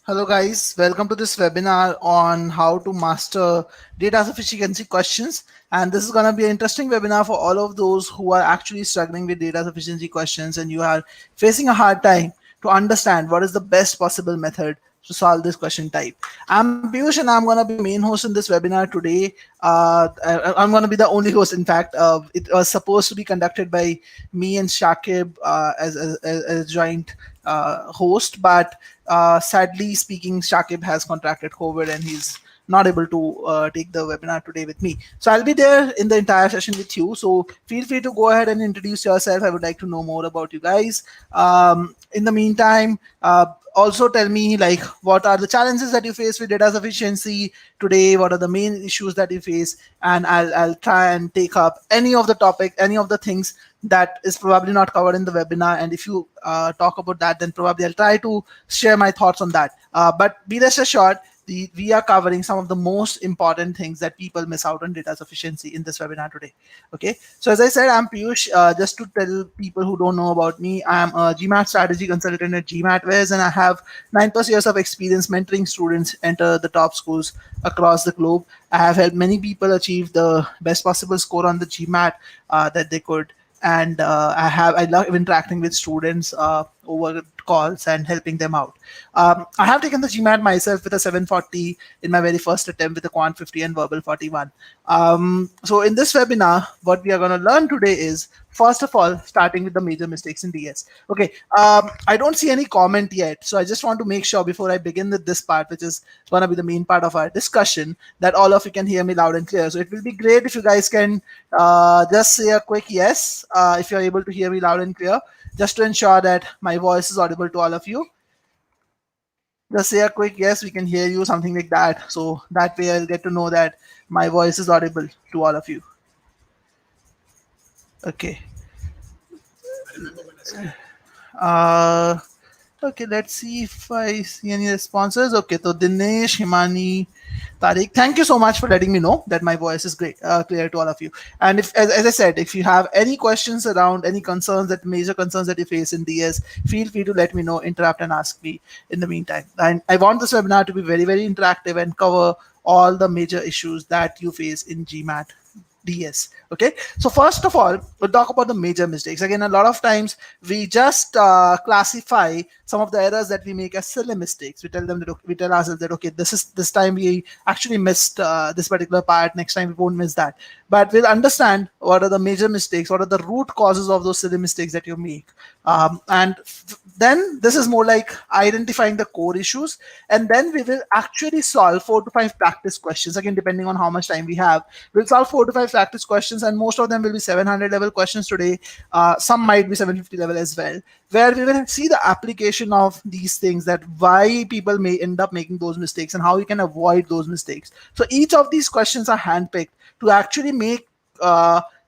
Hello guys, welcome to this webinar on how to master data sufficiency questions. And this is going to be an interesting webinar for all of those who are actually struggling with data sufficiency questions and you are facing a hard time to understand what is the best possible method to solve this question type. I'm Piyush and I'm going to be the main host in this webinar today. I'm going to be the only host. In fact, it was supposed to be conducted by me and Shakib as joint host, but sadly speaking, Shakib has contracted COVID and he's not able to take the webinar today with me. So I'll be there in the entire session with you. So feel free to go ahead and introduce yourself. I would like to know more about you guys. In the meantime, also tell me like what are the challenges that you face with data sufficiency today, what are the main issues that you face, and I'll try and take up any of the topic, any of the things that is probably not covered in the webinar, and if you talk about that, then probably I'll try to share my thoughts on that. But be rest assured, we are covering some of the most important things that people miss out on data sufficiency in this webinar today. Okay, so as I said, I'm Piyush. Just to tell people who don't know about me, I'm a GMAT strategy consultant at GMAT, and I have 9+ years of experience mentoring students enter the top schools across the globe. I have helped many people achieve the best possible score on the GMAT that they could, and I love interacting with students over calls and helping them out. I have taken the GMAT myself with a 740 in my very first attempt with a Quant 50 and Verbal 41. So in this webinar, what we are going to learn today is, first of all, starting with the major mistakes in DS. Okay, I don't see any comment yet, so I just want to make sure before I begin with this part, which is going to be the main part of our discussion, that all of you can hear me loud and clear. So it will be great if you guys can just say a quick yes if you're able to hear me loud and clear, just to ensure that my voice is audible to all of you. Just say a quick yes, we can hear you, something like that. So that way I'll get to know that my voice is audible to all of you. Okay. Okay, let's see if I see any responses. Okay, so Dinesh, Himani, Tariq, thank you so much for letting me know that my voice is great, clear to all of you. And if, as I said, if you have any questions around any concerns, that major concerns that you face in DS, feel free to let me know, interrupt and ask me in the meantime. And I want this webinar to be very, very interactive and cover all the major issues that you face in GMAT DS. Okay, so first of all, we'll talk about the major mistakes. Again, a lot of times we just classify some of the errors that we make as silly mistakes. We tell them that we tell ourselves that okay, this time we actually missed this particular part. Next time we won't miss that. But we'll understand what are the major mistakes, what are the root causes of those silly mistakes that you make, and then this is more like identifying the core issues, and then we will actually solve 4 to 5 practice questions. Again, depending on how much time we have, we'll solve 4 to 5 practice questions, and most of them will be 700 level questions today. Some might be 750 level as well, where we will see the application of these things, that why people may end up making those mistakes and how we can avoid those mistakes. So each of these questions are handpicked to actually make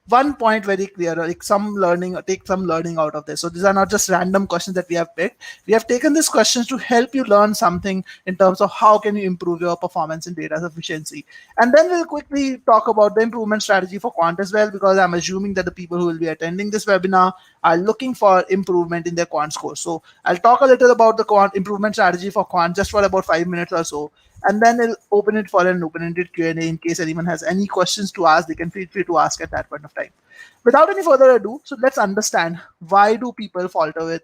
one point very clear, like some learning, take some learning out of this. So these are not just random questions that we have picked. We have taken these questions to help you learn something in terms of how can you improve your performance in data sufficiency. And then we'll quickly talk about the improvement strategy for quant as well, because I'm assuming that the people who will be attending this webinar are looking for improvement in their quant score. So I'll talk a little about the quant improvement strategy for quant just for about 5 minutes or so, and then I'll open it for an open-ended Q&A in case anyone has any questions to ask. They can feel free to ask at that point of time. Without any further ado, so let's understand, why do people falter with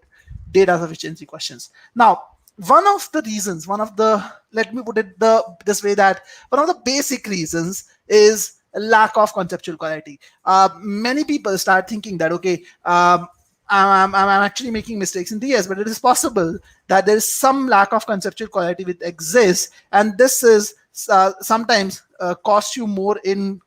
data sufficiency questions? Now, one of the reasons, let me put it this way, that one of the basic reasons is lack of conceptual clarity. Many people start thinking that, okay, I'm actually making mistakes in DS, but it is possible that there is some lack of conceptual quality which exists, and this is sometimes costs you more in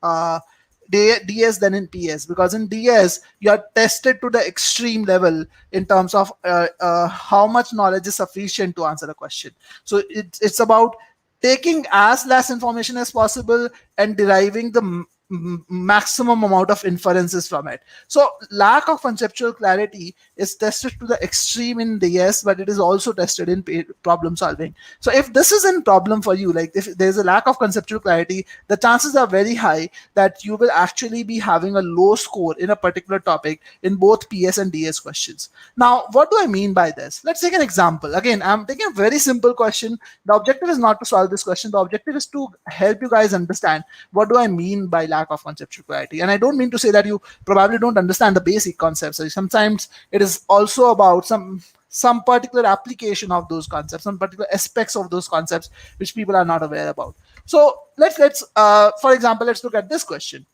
DS than in PS, because in DS you are tested to the extreme level in terms of how much knowledge is sufficient to answer a question. So it's about taking as less information as possible and deriving the maximum amount of inferences from it. So lack of conceptual clarity is tested to the extreme in DS, but it is also tested in problem solving. So if this is a problem for you, like if there's a lack of conceptual clarity, the chances are very high that you will actually be having a low score in a particular topic in both PS and DS questions. Now, what do I mean by this? Let's take an example. Again, I'm taking a very simple question. The objective is not to solve this question. The objective is to help you guys understand what do I mean by lack of conceptual clarity. And I don't mean to say that you probably don't understand the basic concepts. Sometimes it is also about some particular application of those concepts, some particular aspects of those concepts which people are not aware about. So let's for example, let's look at this question.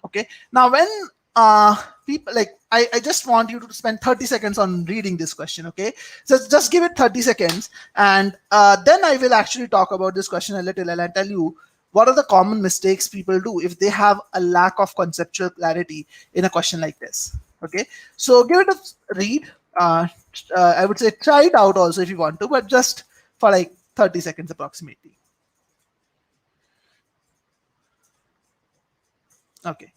Okay, now when people like I just want you to spend 30 seconds on reading this question. Okay, so just give it 30 seconds, and then I will actually talk about this question a little, and I'll tell you what are the common mistakes people do if they have a lack of conceptual clarity in a question like this. Okay, so give it a read. I would say try it out also if you want to, but just for like 30 seconds approximately. Okay.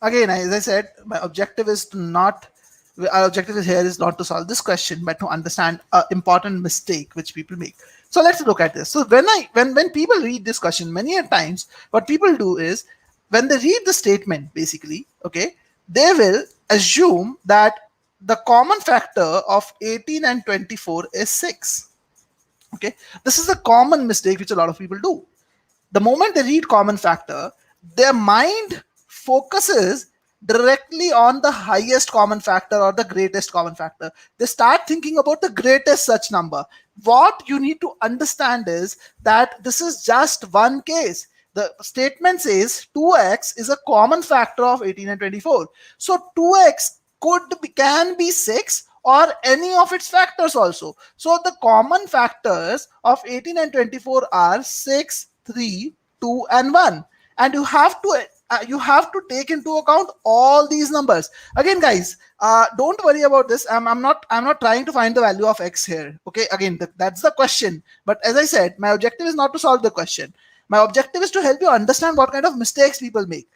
Again, as I said, my objective is to not our objective is here is not to solve this question, but to understand an important mistake which people make. So let's look at this. So when people read this question, many a times what people do is when they read the statement, basically, okay, they will assume that the common factor of 18 and 24 is 6. Okay, this is a common mistake which a lot of people do. The moment they read common factor, their mind focuses directly on the highest common factor or the greatest common factor. They start thinking about the greatest such number. What you need to understand is that this is just one case. The statement says 2x is a common factor of 18 and 24. So 2x can be 6 or any of its factors also. So the common factors of 18 and 24 are 6, 3, 2, and 1. And you have to take into account all these numbers. Again, guys, don't worry about this. I'm not trying to find the value of x here. Okay, again, that's the question. But as I said, my objective is not to solve the question. My objective is to help you understand what kind of mistakes people make.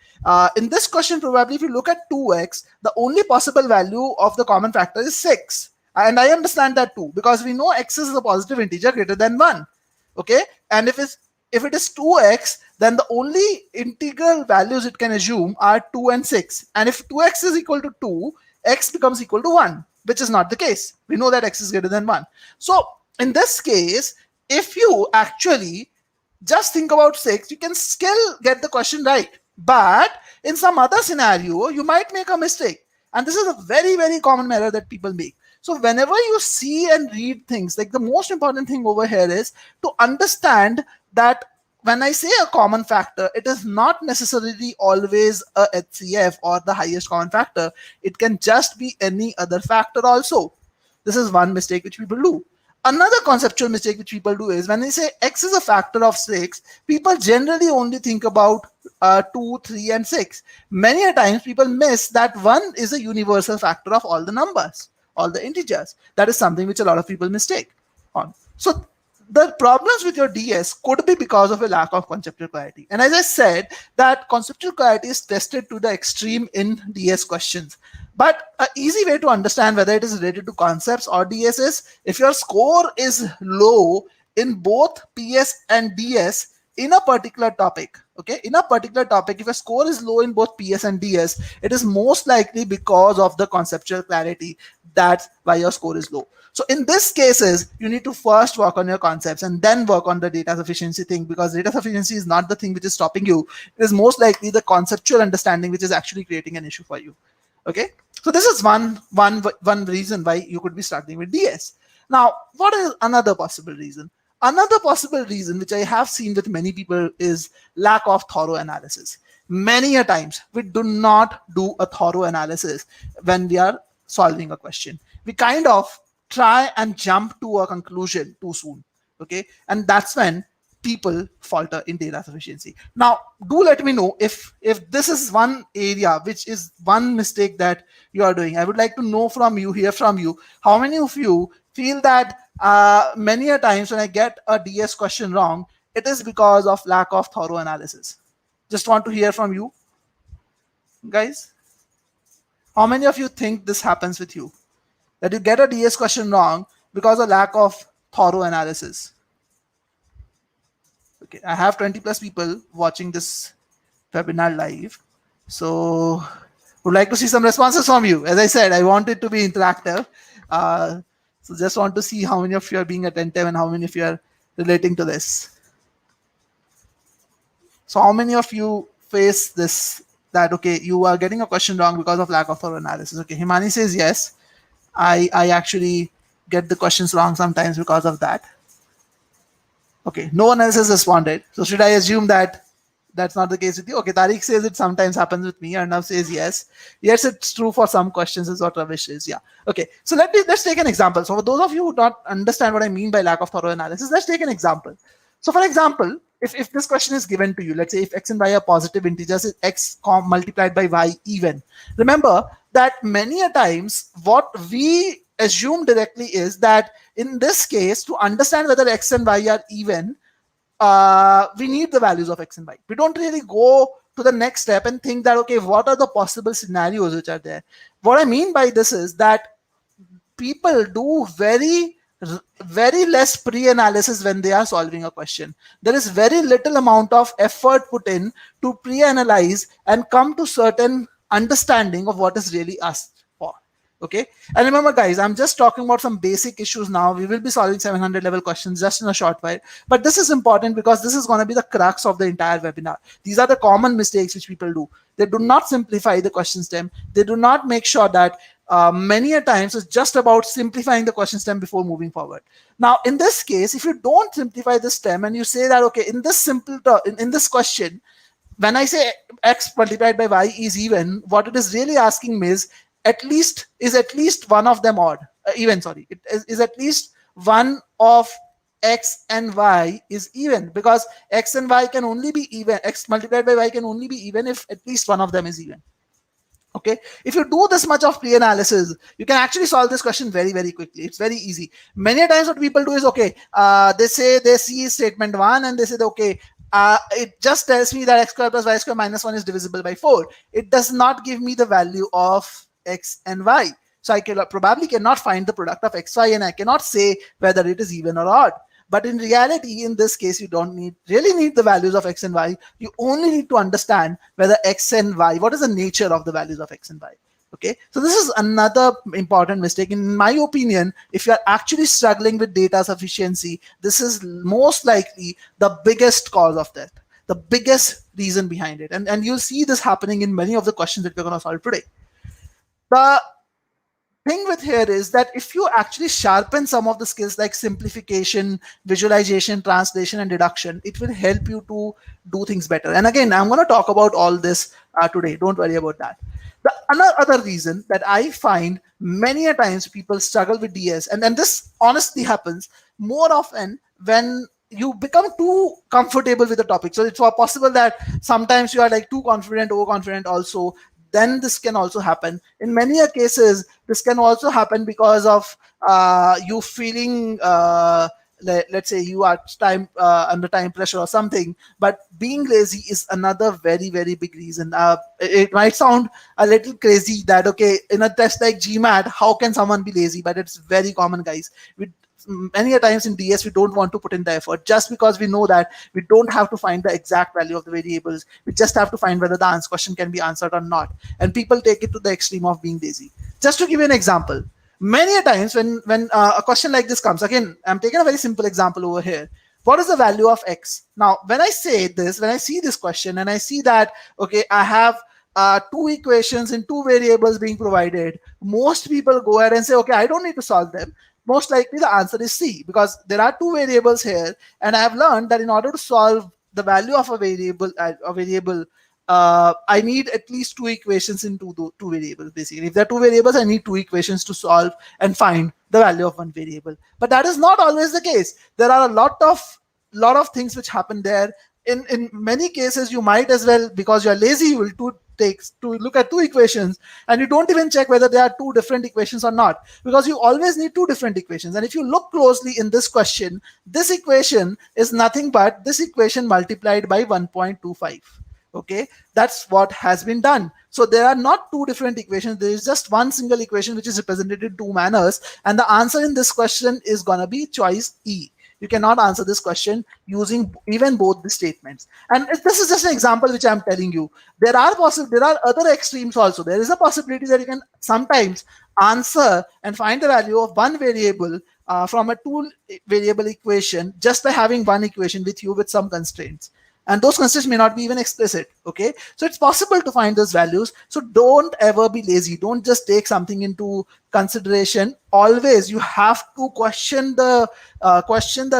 In this question, probably if you look at 2x, the only possible value of the common factor is 6. And I understand that too, because we know x is a positive integer greater than 1. Okay, and if it is 2x, then the only integral values it can assume are 2 and 6. And if 2x is equal to 2, x becomes equal to 1, which is not the case. We know that x is greater than 1. So in this case, if you actually just think about 6, you can still get the question right. But in some other scenario, you might make a mistake. And this is a very, very common error that people make. So whenever you see and read things, like the most important thing over here is to understand that when I say a common factor, it is not necessarily always a HCF or the highest common factor. It can just be any other factor also. This is one mistake which people do. Another conceptual mistake which people do is when they say x is a factor of 6, people generally only think about 2, 3, and 6. Many a times people miss that 1 is a universal factor of all the numbers, all the integers. That is something which a lot of people mistake on. So the problems with your DS could be because of a lack of conceptual clarity. And as I said, that conceptual clarity is tested to the extreme in DS questions. But an easy way to understand whether it is related to concepts or DS is if your score is low in both PS and DS in a particular topic. Okay, in a particular topic, if a score is low in both PS and DS, it is most likely because of the conceptual clarity. That's why your score is low. So in this cases, you need to first work on your concepts and then work on the data sufficiency thing, because data sufficiency is not the thing which is stopping you. It is most likely the conceptual understanding which is actually creating an issue for you. Okay, so this is one reason why you could be struggling with DS. Now, what is another possible reason? Another possible reason which I have seen with many people is lack of thorough analysis. Many a times we do not do a thorough analysis when we are solving a question. We kind of try and jump to a conclusion too soon. Okay, and that's when people falter in data sufficiency. Now, do let me know if this is one area which is one mistake that you are doing. I would like to know from you, hear from you, how many of you feel that many a times when I get a DS question wrong, it is because of lack of thorough analysis. Just want to hear from you, guys. How many of you think this happens with you? That you get a DS question wrong because of lack of thorough analysis? Okay, I have 20 plus people watching this webinar live. So would like to see some responses from you. As I said, I want it to be interactive. So just want to see how many of you are being attentive and how many of you are relating to this. So how many of you face this, that, okay, you are getting a question wrong because of lack of thorough analysis? Okay, Himani says yes. I actually get the questions wrong sometimes because of that. Okay, no one else has responded. So should I assume that that's not the case with you? Okay, Tariq says it sometimes happens with me. Arnav says yes. Yes, it's true for some questions is what Ravish is. Yeah. Okay, so let's take an example. So for those of you who don't understand what I mean by lack of thorough analysis, let's take an example. So for example, if this question is given to you, let's say if x and y are positive integers, is x multiplied by y even? Remember that many a times what we assume directly is that in this case, to understand whether x and y are even, we need the values of x and y. We don't really go to the next step and think that, okay, what are the possible scenarios which are there? What I mean by this is that people do very less pre-analysis when they are solving a question. There is very little amount of effort put in to pre-analyze and come to certain understanding of what is really asked for. Okay, and remember guys, I'm just talking about some basic issues now. We will be solving 700 level questions just in a short while, but this is important because this is going to be the crux of the entire webinar. These are the common mistakes which people do. They do not simplify the question stem. They do not make sure that many a times it's just about simplifying the question stem before moving forward. Now in this case, if you don't simplify the stem and you say that, okay, in this simple in this question, when I say x multiplied by y is even, what it is really asking me is at least one of them odd, even, sorry, it is at least one of x and y is even, because x and y can only be even, x multiplied by y can only be even if at least one of them is even. Okay, if you do this much of pre-analysis, you can actually solve this question very, very quickly. It's very easy. Many times what people do is, okay, they say they see statement 1 and they say, okay, it just tells me that x squared plus y squared minus 1 is divisible by 4. It does not give me the value of x and y. So I probably cannot find the product of x, y, and I cannot say whether it is even or odd. But in reality, in this case, you don't really need the values of x and y. You only need to understand whether x and y, what is the nature of the values of x and y. Okay, so this is another important mistake. In my opinion, if you're actually struggling with data sufficiency, this is most likely the biggest cause of that, the biggest reason behind it. And you'll see this happening in many of the questions that we're going to solve today. The thing with here is that if you actually sharpen some of the skills like simplification, visualization, translation, and deduction, it will help you to do things better. And again, I'm going to talk about all this today. Don't worry about that. The another reason that I find many a times people struggle with DS, and this honestly happens more often when you become too comfortable with the topic. So it's possible that sometimes you are like too confident, overconfident also. Then this can also happen. In many cases, this can also happen because of you feeling, let's say you are under time pressure or something, but being lazy is another very, very big reason. It might sound a little crazy that, okay, in a test like GMAT, how can someone be lazy? But it's very common, guys. Many a times in DS, we don't want to put in the effort just because we know that we don't have to find the exact value of the variables. We just have to find whether the answer question can be answered or not. And people take it to the extreme of being lazy. Just to give you an example, many a times when a question like this comes, again, I'm taking a very simple example over here. What is the value of x? Now, when I say this, when I see this question and I see that, okay, I have two equations in two variables being provided, most people go ahead and say, okay, I don't need to solve them. Most likely the answer is C, because there are two variables here, and I have learned that in order to solve the value of a variable, I need at least two equations in two variables. Basically, if there are two variables, I need two equations to solve and find the value of one variable. But that is not always the case. There are a lot of lot of things which happen there. In many cases, you might as well, because you're lazy, you will look at two equations, and you don't even check whether there are two different equations or not, because you always need two different equations. And if you look closely in this question, this equation is nothing but this equation multiplied by 1.25. Okay, that's what has been done. So there are not two different equations, there is just one single equation which is represented in two manners, and the answer in this question is going to be choice E. You cannot answer this question using even both the statements. And this is just an example which I'm telling you. There are other extremes also. There is a possibility that you can sometimes answer and find the value of one variable from a two variable equation just by having one equation with you with some constraints. And those constraints may not be even explicit. Okay, so it's possible to find those values. So don't ever be lazy. Don't just take something into consideration. Always you have to question the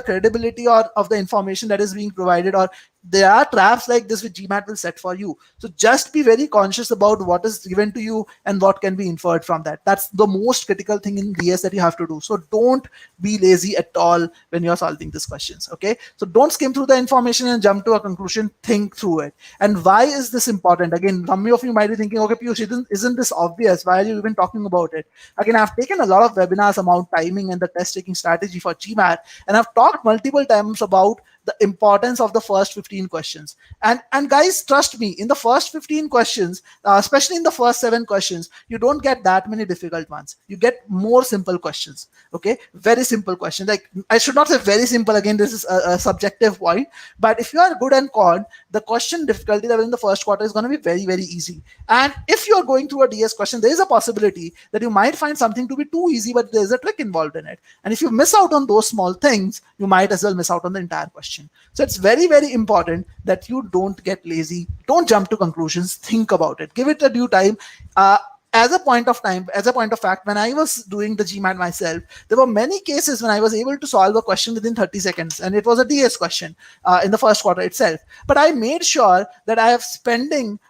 credibility of the information that is being provided, or there are traps like this which GMAT will set for you. So just be very conscious about what is given to you and what can be inferred from that. That's the most critical thing in DS that you have to do. So don't be lazy at all when you're solving these questions. Okay, so don't skim through the information and jump to a conclusion. Think through it. And why is this important? Again, some of you might be thinking, okay, Piyush, isn't this obvious? Why are you even talking about it? Again, I've taken a lot of webinars about timing and the test taking strategy for GMAT, and I've talked multiple times about the importance of the first 15 questions. And guys, trust me, in the first 15 questions, especially in the first 7 questions, you don't get that many difficult ones. You get more simple questions. Okay, very simple questions. Like, I should not say very simple. Again, this is a subjective point. But if you are good and con, the question difficulty level in the first quarter is going to be very, very easy. And if you are going through a DS question, there is a possibility that you might find something to be too easy, but there is a trick involved in it. And if you miss out on those small things, you might as well miss out on the entire question. So it's very, very important that you don't get lazy. Don't jump to conclusions. Think about it. Give it a due time. As a point of fact, when I was doing the GMAT myself, there were many cases when I was able to solve a question within 30 seconds, and it was a DS question in the first quarter itself. But I made sure that I have spending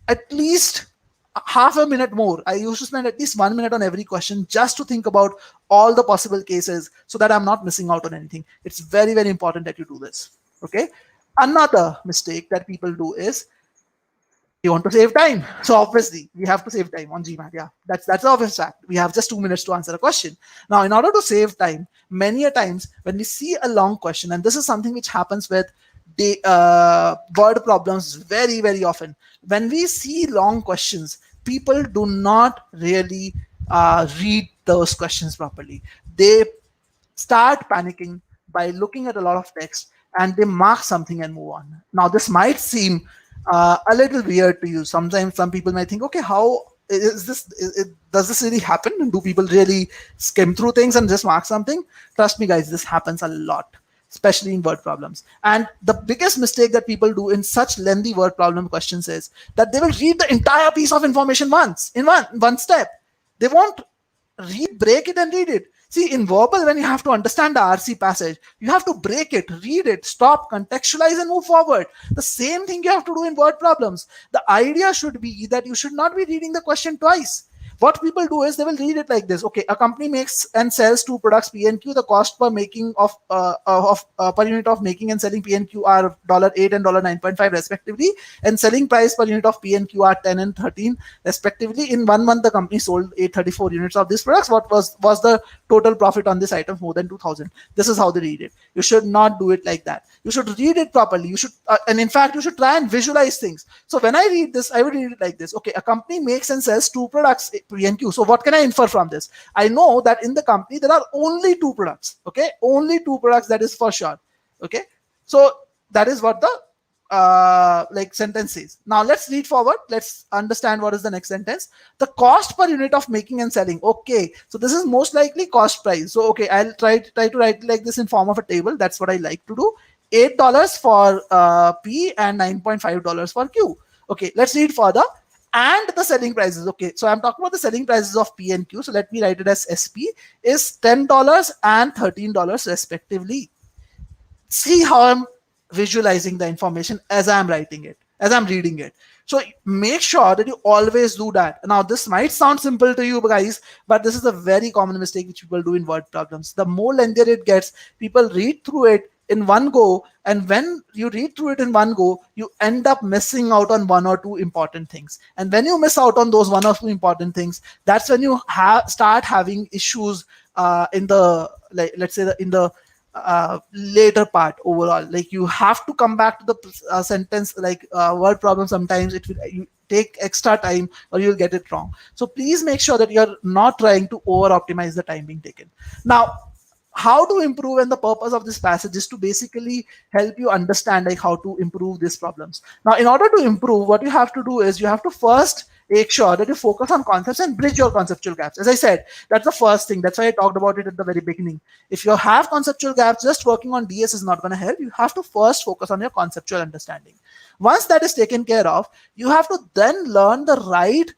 at least half a minute more. I used to spend at least 1 minute on every question just to think about all the possible cases so that I'm not missing out on anything. It's very, very important that you do this. Okay. Another mistake that people do is you want to save time. So obviously we have to save time on GMAT. Yeah, that's the obvious fact. We have just 2 minutes to answer a question. Now, in order to save time, many a times when we see a long question, and this is something which happens with the word problems very, very often. When we see long questions, people do not really read those questions properly. They start panicking by looking at a lot of text, and they mark something and move on. Now, this might seem a little weird to you. Sometimes some people might think, okay, how is this? Does this really happen? Do people really skim through things and just mark something? Trust me, guys, this happens a lot, especially in word problems. And the biggest mistake that people do in such lengthy word problem questions is that they will read the entire piece of information once, in one step. They won't break it and read it. See, in verbal, when you have to understand the RC passage, you have to break it, read it, stop, contextualize, and move forward. The same thing you have to do in word problems. The idea should be that you should not be reading the question twice. What people do is they will read it like this. Okay, a company makes and sells two products P and Q. The cost per making of per unit of making and selling P and Q are $8 and $9.5 respectively, and selling price per unit of P and Q are 10 and 13 respectively. In 1 month, the company sold 834 units of these products. What was the total profit on this item? More than 2,000. This is how they read it. You should not do it like that. You should read it properly. You should, and in fact, you should try and visualize things. So when I read this, I would read it like this. Okay, a company makes and sells two products P and Q. So what can I infer from this? I know that in the company there are only two products. Okay, only two products. That is for sure. Okay, so that is what the sentence says. Now let's read forward. Let's understand what is the next sentence. The cost per unit of making and selling. Okay, so this is most likely cost price. So okay, I'll try to write like this in form of a table. That's what I like to do. $8 for P and $9.5 for Q. Okay, let's read further. And the selling prices. Okay, so I'm talking about the selling prices of P and Q. So let me write it as SP is $10 and $13 respectively. See how I'm visualizing the information as I'm writing it, as I'm reading it. So make sure that you always do that. Now, this might sound simple to you guys, but this is a very common mistake which people do in word problems. The more lengthier it gets, people read through it, in one go, and when you read through it in one go, you end up missing out on one or two important things. And when you miss out on those one or two important things, that's when you start having issues in the, like, let's say in the later part overall. Like, you have to come back to the sentence, like word problem. Sometimes it will you take extra time, or you'll get it wrong. So please make sure that you're not trying to over optimize the time being taken. Now, how to improve, and the purpose of this passage is to basically help you understand like how to improve these problems. Now, in order to improve, what you have to do is you have to first make sure that you focus on concepts and bridge your conceptual gaps. As I said, that's the first thing. That's why I talked about it at the very beginning. If you have conceptual gaps, just working on DS is not going to help. You have to first focus on your conceptual understanding. Once that is taken care of, you have to then learn the right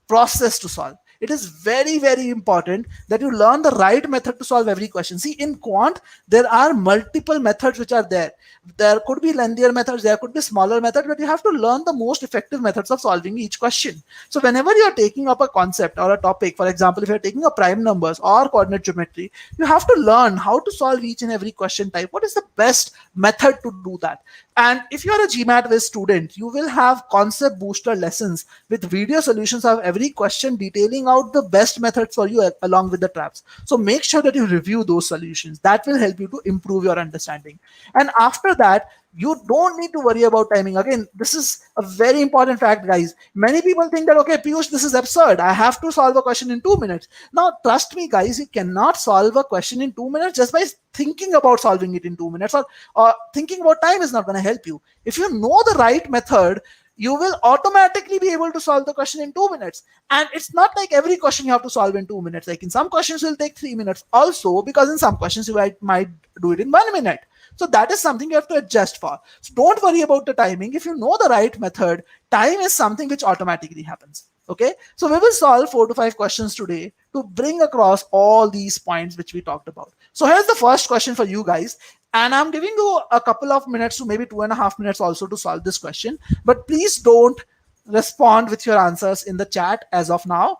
process to solve. It is very, very important that you learn the right method to solve every question. See, in quant, there are multiple methods which are there. There could be lengthier methods, there could be smaller methods, but you have to learn the most effective methods of solving each question. So whenever you're taking up a concept or a topic, for example, if you're taking up prime numbers or coordinate geometry, you have to learn how to solve each and every question type. What is the best method to do that? And if you're a GMAT based student, you will have concept booster lessons with video solutions of every question, detailing out the best methods for you along with the traps. So make sure that you review those solutions. That will help you to improve your understanding. And after that, you don't need to worry about timing. Again, this is a very important fact, guys. Many people think that, okay, Piyush, this is absurd. I have to solve a question in 2 minutes. Now, trust me, guys, you cannot solve a question in 2 minutes just by thinking about solving it in 2 minutes, or thinking about time is not going to help you. If you know the right method, you will automatically be able to solve the question in 2 minutes. And it's not like every question you have to solve in 2 minutes. Like, in some questions will take 3 minutes also, because in some questions you might do it in 1 minute. So that is something you have to adjust for. So don't worry about the timing. If you know the right method, time is something which automatically happens. Okay, so we will solve 4 to 5 questions today to bring across all these points which we talked about. So here's the first question for you guys, and I'm giving you a couple of minutes to maybe 2.5 minutes also to solve this question. But please don't respond with your answers in the chat as of now.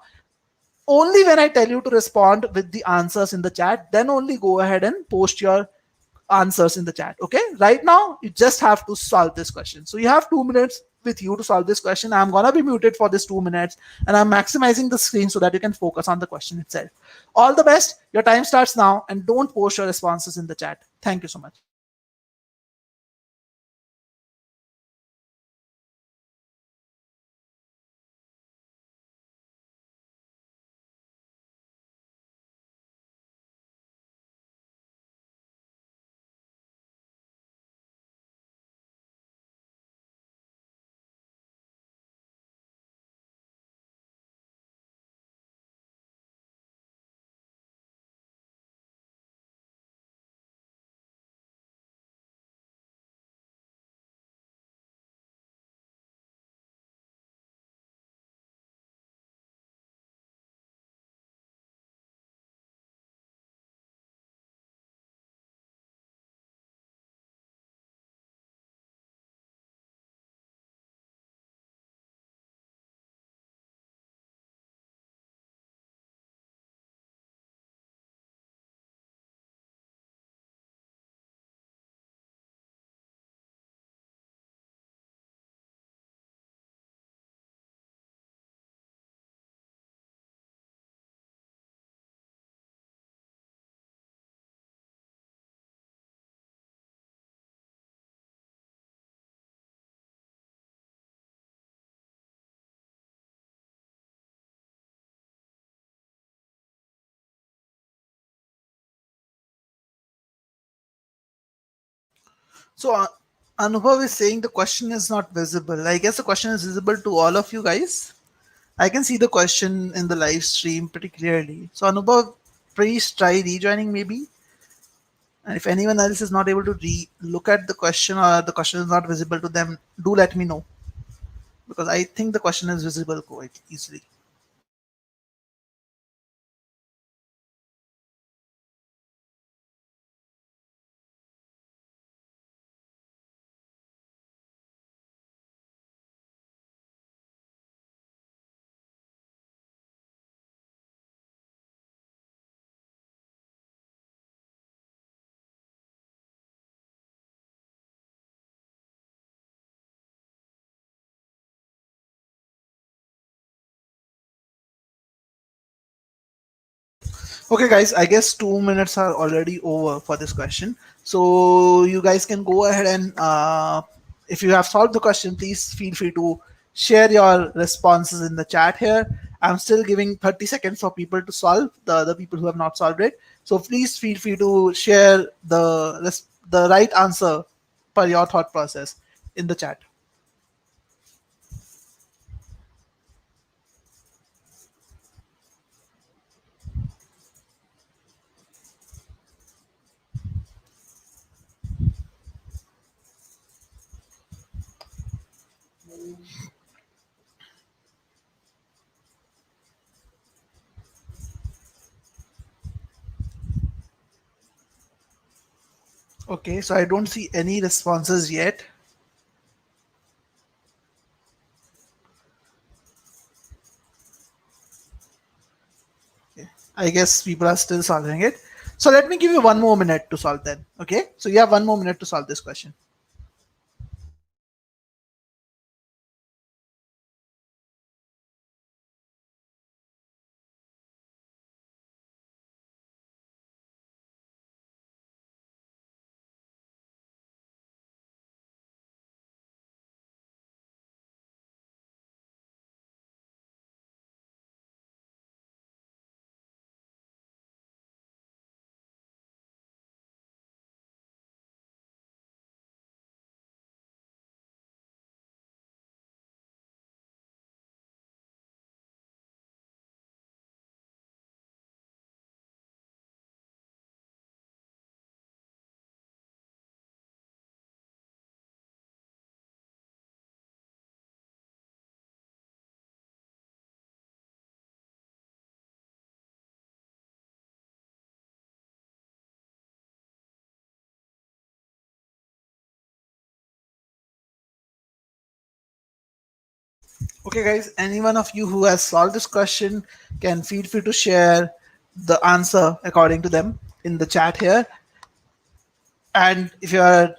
Only when I tell you to respond with the answers in the chat, then only go ahead and post your answers in the chat. Okay, right now you just have to solve this question. So you have 2 minutes with you to solve this question. I'm gonna be muted for this 2 minutes, and I'm maximizing the screen so that you can focus on the question itself. All the best. Your time starts now, and don't post your responses in the chat. Thank you so much. So Anubhav is saying the question is not visible. I guess the question is visible to all of you guys. I can see the question in the live stream pretty clearly. So Anubhav, please try rejoining maybe. And if anyone else is not able to look at the question, or the question is not visible to them, do let me know, because I think the question is visible quite easily. Okay, guys, I guess 2 minutes are already over for this question. So you guys can go ahead and, if you have solved the question, please feel free to share your responses in the chat here. I'm still giving 30 seconds for people to solve, the people who have not solved it. So please feel free to share the right answer per your thought process in the chat. Okay, so I don't see any responses yet. I guess people are still solving it. So let me give you 1 more minute to solve then. Okay. So you have 1 more minute to solve this question. Okay, guys, any one of you who has solved this question can feel free to share the answer according to them in the chat here. And if you are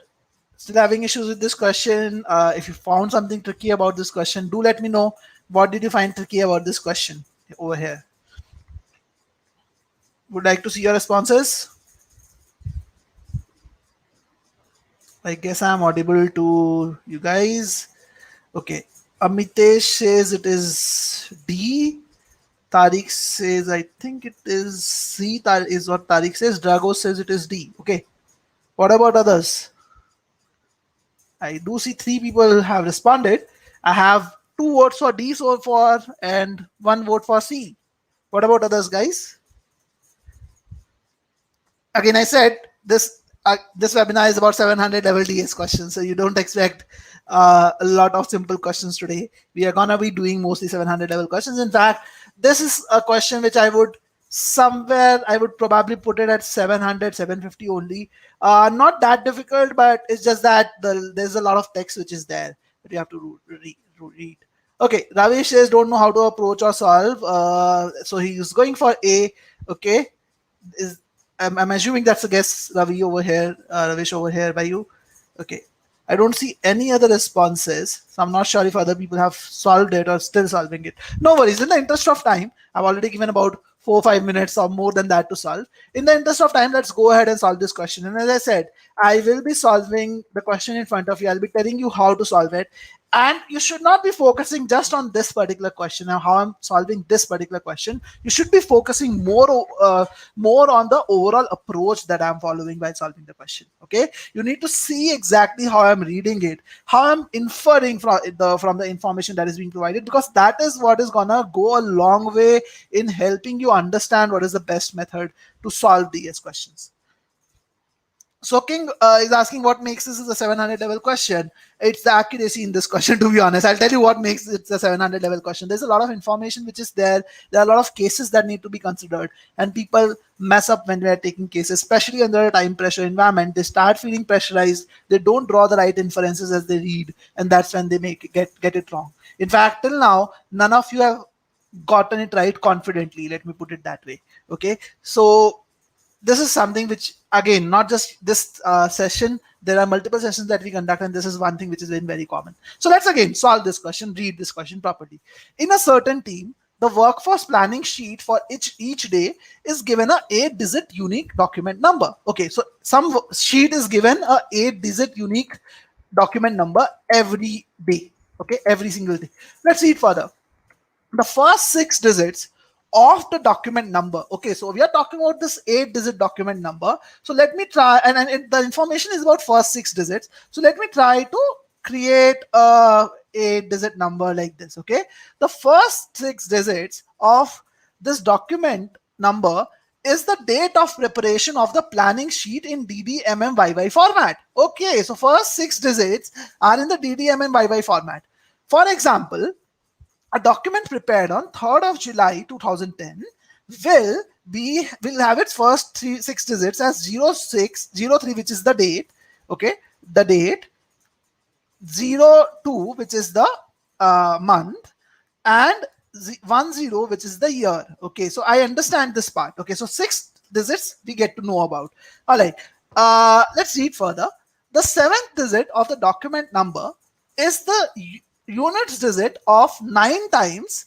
still having issues with this question, if you found something tricky about this question, do let me know. What did you find tricky about this question over here? Would like to see your responses. I guess I'm audible to you guys. Okay. Amitesh says it is D. Tariq says I think it is C. Is what Tariq says. Drago says it is D. Okay. What about others? I do see 3 people have responded. I have 2 votes for D so far and 1 vote for C. What about others, guys? Again, I said this webinar is about 700 level DS questions, so you don't expect a lot of simple questions today. We are gonna be doing mostly 700 level questions. In fact, this is a question which I would probably put it at 700, 750 only. Not that difficult, but it's just that there's a lot of text which is there that you have to read. Okay, Ravish says don't know how to approach or solve. So he's going for A. Okay, is I'm assuming that's a guess, Ravi over here, Ravish over here by you. Okay. I don't see any other responses, so I'm not sure if other people have solved it or still solving it. No worries. In the interest of time, I've already given about 4 or 5 minutes or more than that to solve. In the interest of time, let's go ahead and solve this question. And as I said, I will be solving the question in front of you. I'll be telling you how to solve it. And you should not be focusing just on this particular question and how I'm solving this particular question. You should be focusing more on the overall approach that I'm following by solving the question. Okay, you need to see exactly how I'm reading it, how I'm inferring from the information that is being provided, because that is what is gonna go a long way in helping you understand what is the best method to solve these questions. So King is asking what makes this is a 700 level question. It's the accuracy in this question, to be honest. I'll tell you what makes it a 700 level question. There's a lot of information which is there. There are a lot of cases that need to be considered. And people mess up when they're taking cases, especially under a time pressure environment. They start feeling pressurized. They don't draw the right inferences as they read. And that's when they get it wrong. In fact, till now, none of you have gotten it right confidently. Let me put it that way. Okay. So this is something which, again, not just this session, there are multiple sessions that we conduct, and this is one thing which is very, very common. So let's again solve this question, read this question properly. In a certain team, the workforce planning sheet for each day is given a 8-digit unique document number. Okay, so some sheet is given a 8-digit unique document number every day. Okay, every single day. Let's read further. The first 6 digits of the document number. Okay, so we are talking about this 8-digit document number. So let me try, and the information is about first 6 digits. So let me try to create a 8-digit number like this. Okay, the first 6 digits of this document number is the date of preparation of the planning sheet in DDMMYY format. Okay, so first 6 digits are in the DDMMYY format. For example, a document prepared on 3rd of July 2010 will have its first 6 digits as 0603, which is the date. Okay, the date, 02, which is the month, and 10, which is the year. Okay, so I understand this part. Okay, so 6 digits we get to know about. All right, let's read further. The 7th digit of the document number is the units digit of 9 times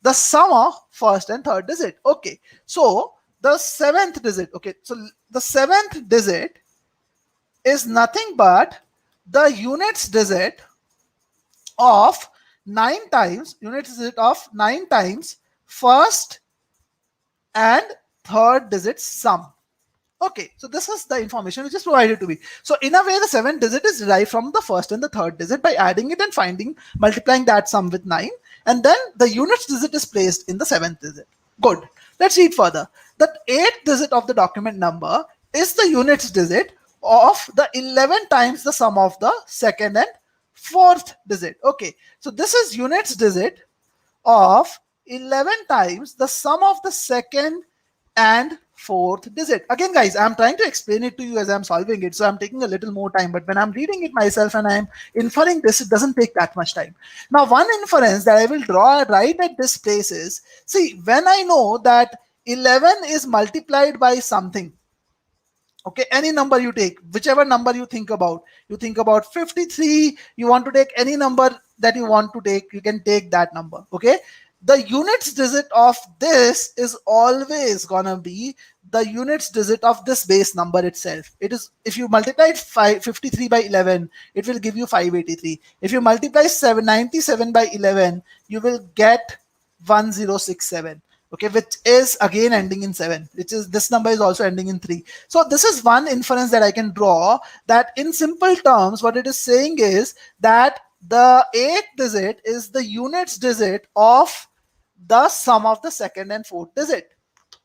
the sum of first and third digit. Okay, so the 7th digit. Okay, so the 7th digit is nothing but the units digit of 9 times first and third digit sum. Okay, so this is the information which is provided to me. So in a way, the 7th digit is derived from the first and the third digit by adding it and multiplying that sum with 9, and then the units digit is placed in the 7th digit. Good. Let's read further. The 8th digit of the document number is the units digit of the 11 times the sum of the second and fourth digit. Okay, so this is units digit of 11 times the sum of the second and fourth digit. Again, guys, I'm trying to explain it to you as I'm solving it, so I'm taking a little more time, but when I'm reading it myself and I'm inferring this, it doesn't take that much time. Now, one inference that I will draw right at this place is, see, when I know that 11 is multiplied by something, okay, any number you take, whichever number you think about 53, you want to take any number that you want to take, you can take that number. Okay, the units digit of this is always gonna be the units digit of this base number itself. It is, if you multiply 53 by 11, it will give you 583. If you multiply 797 by 11, you will get 1067. Okay, which is again ending in 7, which is, this number is also ending in 3. So this is one inference that I can draw, that in simple terms what it is saying is that the 8th digit is the units digit of the sum of the second and fourth digit.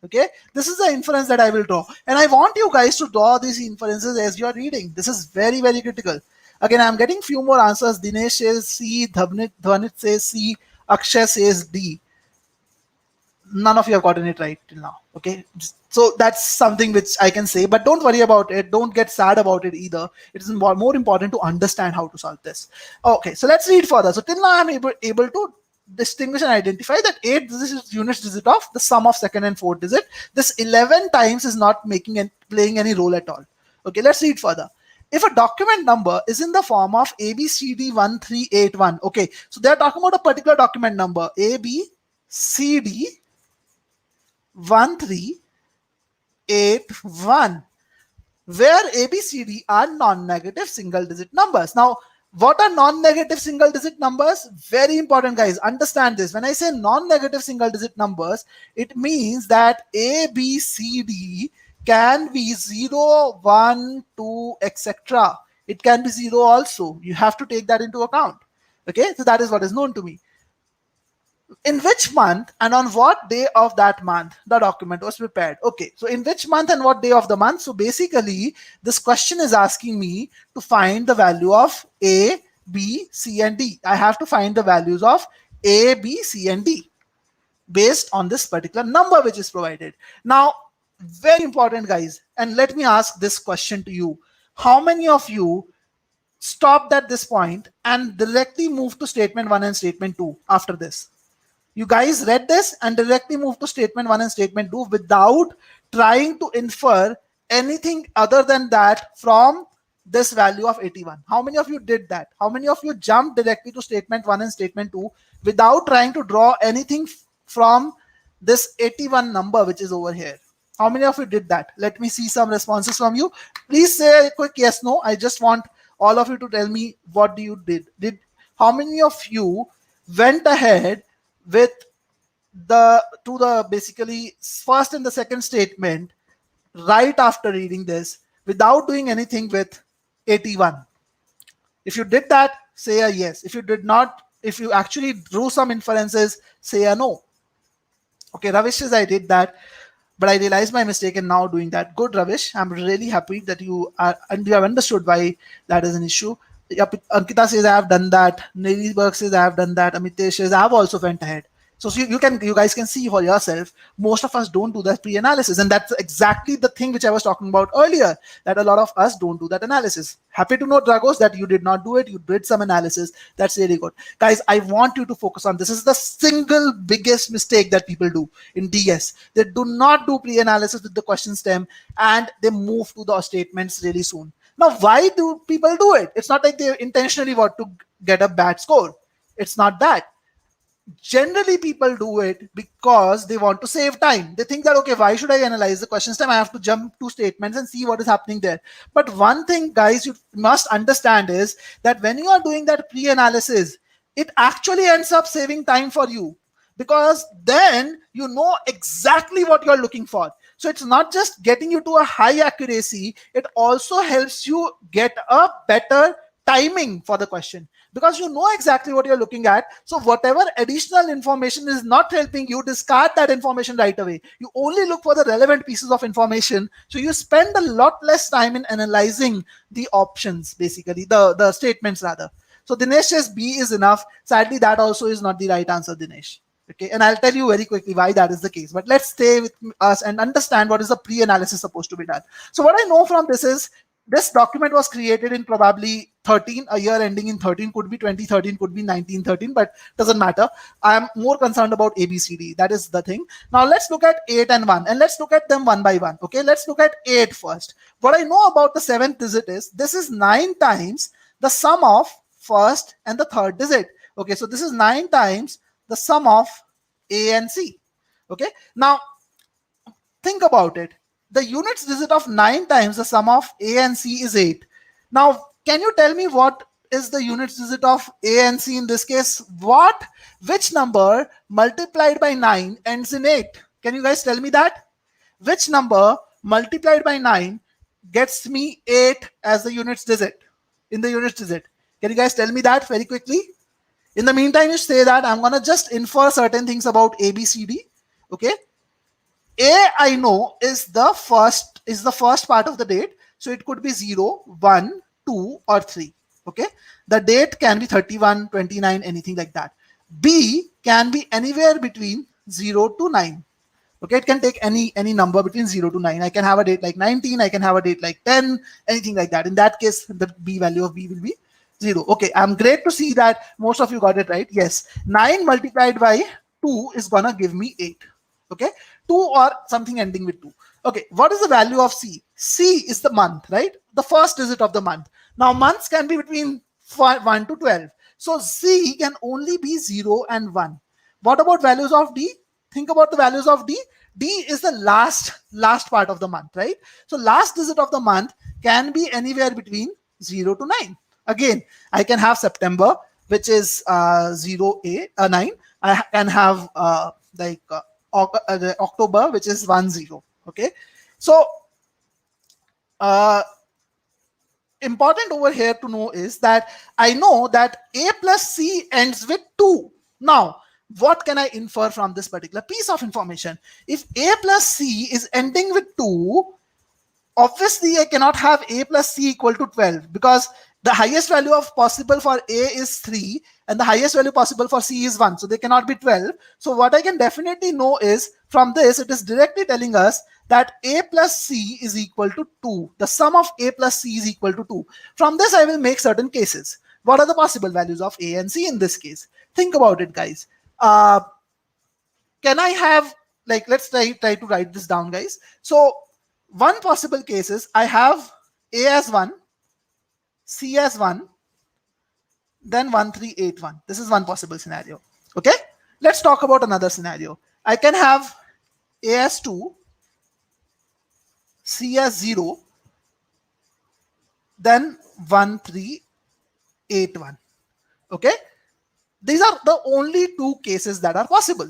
Okay, this is the inference that I will draw, and I want you guys to draw these inferences as you are reading. This is very, very critical. Again, I'm getting few more answers. Dinesh says C, Dhvanit says C, Akshay says D. None of you have gotten it right till now. Okay, so that's something which I can say, but don't worry about it, don't get sad about it either. It is more important to understand how to solve this. Okay, so let's read further. So till now I'm able to distinguish and identify that 8 this is units digit of the sum of second and fourth digit. This 11 times is not playing any role at all. Okay, let's read further. If a document number is in the form of ABCD1381, okay, so they're talking about a particular document number, ABCD1381, where ABCD are non-negative single-digit numbers. Now, what are non-negative single-digit numbers? Very important, guys. Understand this. When I say non-negative single-digit numbers, it means that ABCD can be 0, 1, 2, etc. It can be 0 also. You have to take that into account. Okay, so that is what is known to me. In which month and on what day of that month the document was prepared. Okay, so in which month and what day of the month? So basically this question is asking me to find the value of A, B, C and D. I have to find the values of A, B, C and D based on this particular number which is provided. Now, very important, guys, and let me ask this question to you. How many of you stopped at this point and directly moved to statement 1 and statement 2 after this? You guys read this and directly moved to statement 1 and statement 2 without trying to infer anything other than that from this value of 81. How many of you did that? How many of you jumped directly to statement 1 and statement 2 without trying to draw anything from this 81 number which is over here? How many of you did that? Let me see some responses from you. Please say a quick yes, no. I just want all of you to tell me what you did. How many of you went ahead with the basically first and the second statement right after reading this without doing anything with 81? If you did that, say a yes. If you did not, if you actually drew some inferences, say a no. Okay, Ravish says I did that, but I realized my mistake and now doing that. Good, Ravish. I'm really happy that you are and you have understood why that is an issue. Ankita says I have done that. Neriberg says I have done that. Amitesh says I have also went ahead. So you guys can see for yourself. Most of us don't do that pre-analysis, and that's exactly the thing which I was talking about earlier. That a lot of us don't do that analysis. Happy to know, Dragos, that you did not do it. You did some analysis. That's really good, guys. I want you to focus on this. Is the single biggest mistake that people do in DS. They do not do pre-analysis with the question stem, and they move to the statements really soon. Now, why do people do it? It's not like they intentionally want to get a bad score. It's not that. Generally, people do it because they want to save time. They think that, okay, why should I analyze the question stem? I have to jump to statements and see what is happening there. But one thing, guys, you must understand is that when you are doing that pre-analysis, it actually ends up saving time for you, because then you know exactly what you're looking for. So it's not just getting you to a high accuracy, it also helps you get a better timing for the question, because you know exactly what you're looking at. So whatever additional information is not helping you, discard that information right away. You only look for the relevant pieces of information. So you spend a lot less time in analyzing the options, basically the statements rather. So Dinesh says B is enough. Sadly, that also is not the right answer, Dinesh. Okay, and I'll tell you very quickly why that is the case. But let's stay with us and understand what is the pre-analysis supposed to be done. So what I know from this is this document was created in probably 13, a year ending in 13, could be 2013, could be 1913, but doesn't matter. I'm more concerned about ABCD. That is the thing. Now let's look at 8 and 1, and let's look at them one by one. Okay, let's look at 8 first. What I know about the 7th digit is this is 9 times the sum of first and the third digit. Okay, so this is 9 times the sum of A and C. Okay, now think about it. The units digit of 9 times the sum of A and C is 8. Now, can you tell me what is the units digit of A and C in this case? Which number multiplied by 9 ends in 8? Can you guys tell me that? Which number multiplied by 9 gets me 8 as the units digit? In the units digit. Can you guys tell me that very quickly? In the meantime, you say that I'm going to just infer certain things about A, B, C, D. Okay. A, I know, is the first part of the date. So it could be 0, 1, 2, or 3. Okay. The date can be 31, 29, anything like that. B can be anywhere between 0 to 9. Okay, it can take any number between 0 to 9. I can have a date like 19, I can have a date like 10, anything like that. In that case, the B value of B will be 0. Okay, I'm great to see that most of you got it right. Yes, 9 multiplied by 2 is gonna give me 8. Okay, 2 or something ending with 2. Okay, what is the value of C? C is the month, right? The first digit of the month. Now, months can be between 1 to 12. So C can only be 0 and 1. What about values of D? Think about the values of D. D is the last part of the month, right? So last digit of the month can be anywhere between 0 to 9. Again, I can have September, which is 9. I can have October, which is 10. Okay, so important over here to know is that I know that A plus C ends with 2. Now, what can I infer from this particular piece of information? If A plus C is ending with 2, obviously I cannot have A plus C equal to 12, because the highest value of possible for A is 3 and the highest value possible for C is 1. So they cannot be 12. So what I can definitely know is from this, it is directly telling us that A plus C is equal to 2. The sum of A plus C is equal to 2. From this, I will make certain cases. What are the possible values of A and C in this case? Think about it, guys. Can I have, like, let's try to write this down, guys. So one possible case is I have A as 1, C as 1, then 1, 3, 8, 1. This is one possible scenario. Okay. Let's talk about another scenario. I can have A as 2, C as 0, then 1, 3, 8, 1. Okay, these are the only two cases that are possible,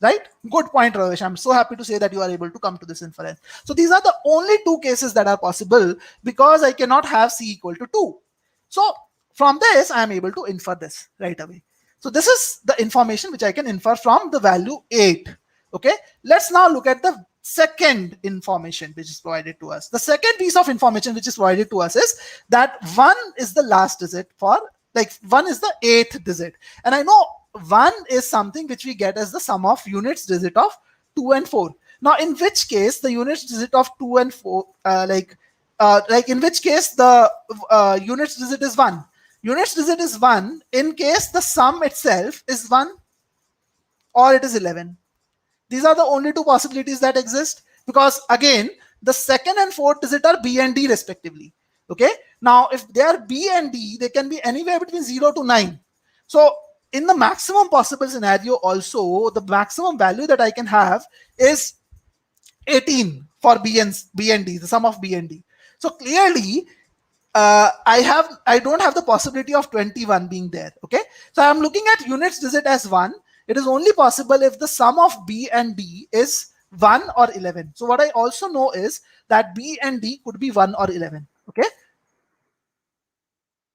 right? Good point, Ravesh. I'm so happy to say that you are able to come to this inference. So these are the only two cases that are possible because I cannot have C equal to 2. So from this, I am able to infer this right away. So this is the information which I can infer from the value 8. Okay, let's now look at the second information which is provided to us. The second piece of information which is provided to us is that 1 is the last digit for, like 1 is the 8th digit. And I know 1 is something which we get as the sum of units digit of 2 and 4. Now, in which case the units digit of 2 and 4, like in which case the units digit is 1. Units digit is 1 in case the sum itself is 1 or it is 11. These are the only two possibilities that exist, because again, the second and fourth digit are B and D respectively. Okay. Now, if they are B and D, they can be anywhere between 0 to 9. So in the maximum possible scenario also, the maximum value that I can have is 18 for B and D, the sum of B and D. So clearly, I don't have the possibility of 21 being there. Okay. So I'm looking at units digit as 1. It is only possible if the sum of B and D is 1 or 11. So what I also know is that B and D could be 1 or 11. Okay.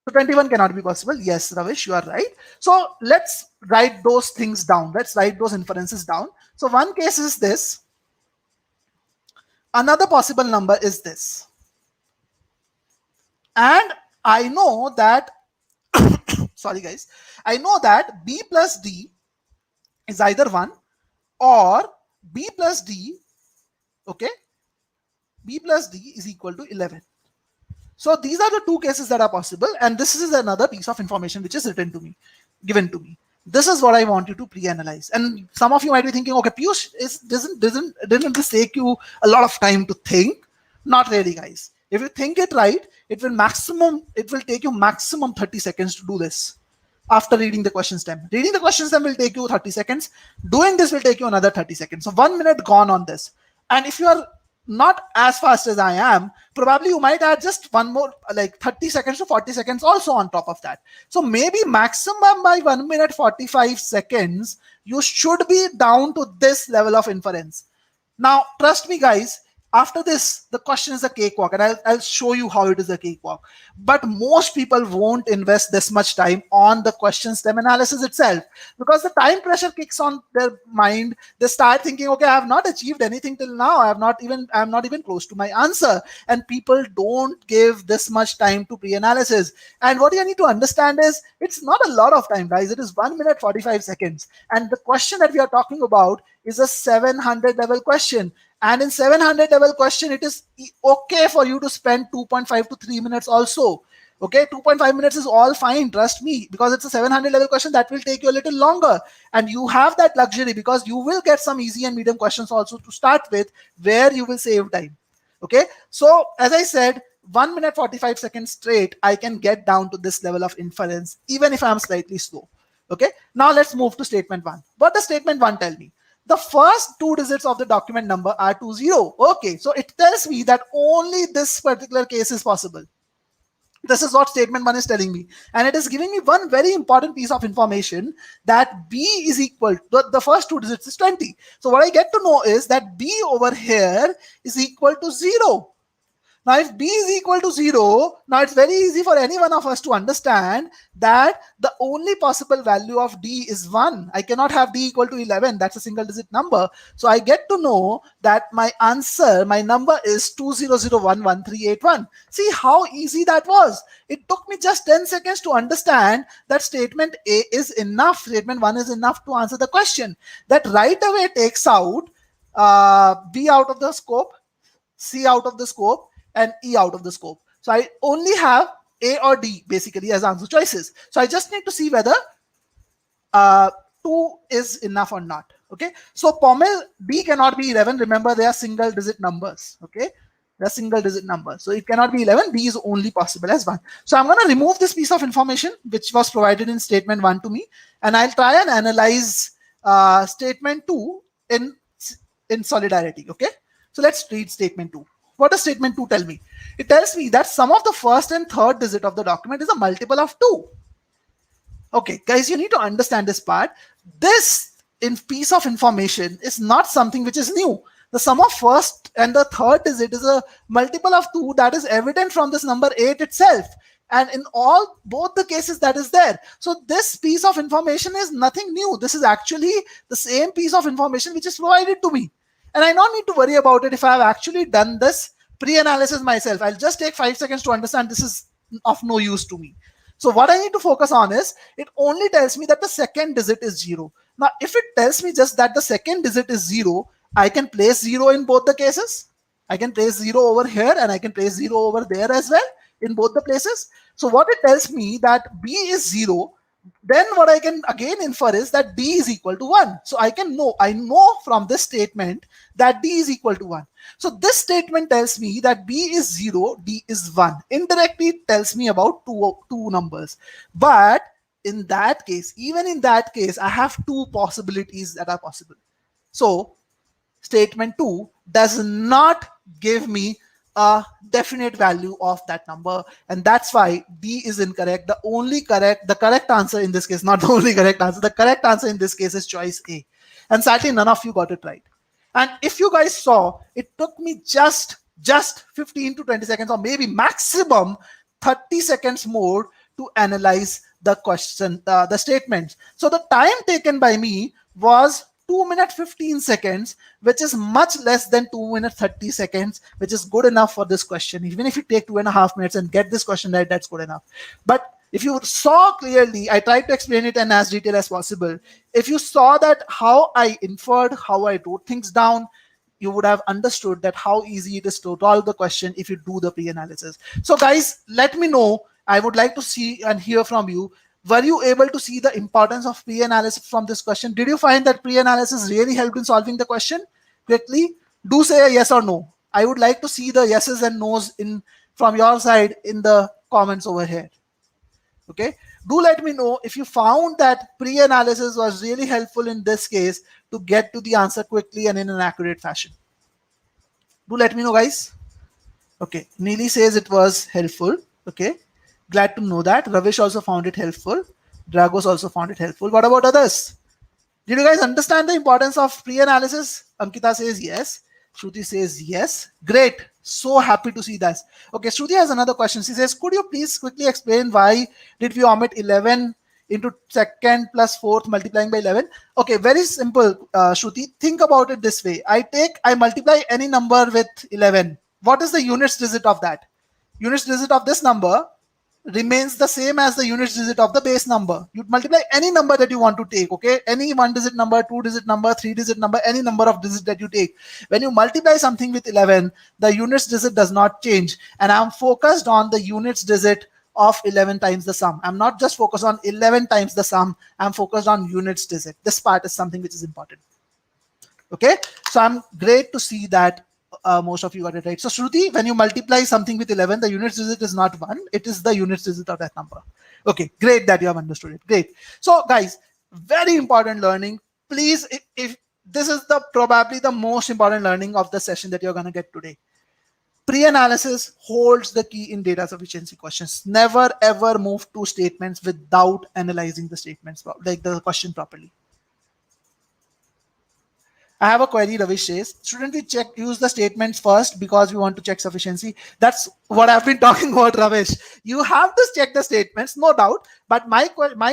So 21 cannot be possible. Yes, Ravish, you are right. So let's write those things down. Let's write those inferences down. So one case is this. Another possible number is this. And I know that, sorry guys, I know that B plus D is either 1 or B plus D, okay, B plus D is equal to 11. So these are the two cases that are possible, and this is another piece of information which is written to me, given to me. This is what I want you to pre-analyze. And some of you might be thinking, okay, Piyush, didn't this take you a lot of time to think? Not really, guys. If you think it right, it will take you maximum 30 seconds to do this. After reading the question stem. Reading the question stem will take you 30 seconds. Doing this will take you another 30 seconds. So 1 minute gone on this. And if you are not as fast as I am, probably you might add just one more, like 30 seconds to 40 seconds also on top of that. So maybe maximum by 1 minute 45 seconds, you should be down to this level of inference. Now, trust me, guys, after this, the question is a cakewalk, and I'll show you how it is a cakewalk. But most people won't invest this much time on the question stem analysis itself, because the time pressure kicks on their mind. They start thinking, okay, I have not achieved anything till now. I'm not even close to my answer. And people don't give this much time to pre-analysis. And what you need to understand is it's not a lot of time, guys. It is 1 minute 45 seconds. And the question that we are talking about is a 700 level question. And in 700 level question, it is okay for you to spend 2.5 to 3 minutes also. Okay, 2.5 minutes is all fine, trust me, because it's a 700 level question that will take you a little longer. And you have that luxury because you will get some easy and medium questions also to start with, where you will save time. Okay, so as I said, 1 minute 45 seconds straight, I can get down to this level of inference, even if I'm slightly slow. Okay, now let's move to statement 1. What does statement 1 tell me? The first two digits of the document number are 20. Okay, so it tells me that only this particular case is possible. This is what statement 1 is telling me. And it is giving me one very important piece of information, that B is equal to the first two digits is 20. So what I get to know is that B over here is equal to 0. Now, if B is equal to 0, now it's very easy for any one of us to understand that the only possible value of D is 1. I cannot have D equal to 11. That's a single digit number. So I get to know that my answer, my number is 20011381. See how easy that was. It took me just 10 seconds to understand that statement A is enough. Statement 1 is enough to answer the question. That right away takes out B out of the scope, C out of the scope, and E out of the scope. So I only have A or D basically as answer choices. So I just need to see whether 2 is enough or not. Okay. So Pommel, B cannot be 11. Remember, they are single digit numbers. Okay. They're single digit numbers. So it cannot be 11. B is only possible as 1. So I'm going to remove this piece of information which was provided in statement 1 to me, and I'll try and analyze statement 2 in solidarity. Okay, so let's read statement 2. What does statement 2 tell me? It tells me that sum of the first and third digit of the document is a multiple of 2. Okay, guys, you need to understand this part. This piece of information is not something which is new. The sum of first and the third digit is a multiple of 2 that is evident from this number 8 itself. And in both the cases that is there. So this piece of information is nothing new. This is actually the same piece of information which is provided to me. And I don't need to worry about it if I have actually done this pre-analysis myself. I'll just take 5 seconds to understand this is of no use to me. So what I need to focus on is, it only tells me that the second digit is 0. Now, if it tells me just that the second digit is 0, I can place 0 in both the cases. I can place 0 over here and I can place 0 over there as well in both the places. So what it tells me that B is 0, then what I can again infer is that D is equal to 1. So I know from this statement that D is equal to 1. So this statement tells me that B is 0, D is 1. Indirectly, it tells me about two numbers. But in that case, even in that case, I have two possibilities that are possible. So statement 2 does not give me a definite value of that number, and that's why D is incorrect. The correct answer in this case, not the only correct answer, the correct answer in this case is choice A. And sadly, none of you got it right. And if you guys saw, it took me just 15 to 20 seconds or maybe maximum 30 seconds more to analyze the question, the statements. So the time taken by me was 2 minutes 15 seconds, which is much less than 2 minutes 30 seconds, which is good enough for this question. Even if you take 2.5 minutes and get this question right, that's good enough. But if you saw clearly, I tried to explain it in as detail as possible. If you saw that how I inferred, how I wrote things down, you would have understood that how easy it is to solve the question if you do the pre-analysis. So guys, let me know. I would like to see and hear from you. Were you able to see the importance of pre-analysis from this question? Did you find that pre-analysis really helped in solving the question? Quickly, do say a yes or no. I would like to see the yeses and nos from your side in the comments over here. Okay, do let me know if you found that pre-analysis was really helpful in this case to get to the answer quickly and in an accurate fashion. Do let me know, guys. Okay, Neely says it was helpful. Okay, glad to know that. Ravish also found it helpful. Dragos also found it helpful. What about others? Did you guys understand the importance of pre-analysis? Ankita says yes. Shruti says yes. Great. So happy to see that. Okay, Shruti has another question. She says, could you please quickly explain why did we omit 11 into second plus fourth multiplying by 11? Okay, very simple, Shruti. Think about it this way. I multiply any number with 11. What is the units digit of that? Units digit of this number remains the same as the units digit of the base number. You multiply any number that you want to take, okay? Any 1-digit number, 2-digit number, 3-digit number, any number of digits that you take. When you multiply something with 11, the units digit does not change. And I'm focused on the units digit of 11 times the sum. I'm not just focused on 11 times the sum. I'm focused on units digit. This part is something which is important. Okay, so I'm great to see that most of you got it right. So Shruti, when you multiply something with 11, the units digit is not 1. It is the units digit of that number. Okay, great that you have understood it. Great. So guys, very important learning. Please, if this is probably the most important learning of the session that you're going to get today. Pre-analysis holds the key in data sufficiency questions. Never ever move to statements without analyzing the statements, like the question properly. I have a query, Ravish says. Shouldn't we use the statements first because we want to check sufficiency? That's what I've been talking about, Ravish. You have to check the statements, no doubt. But my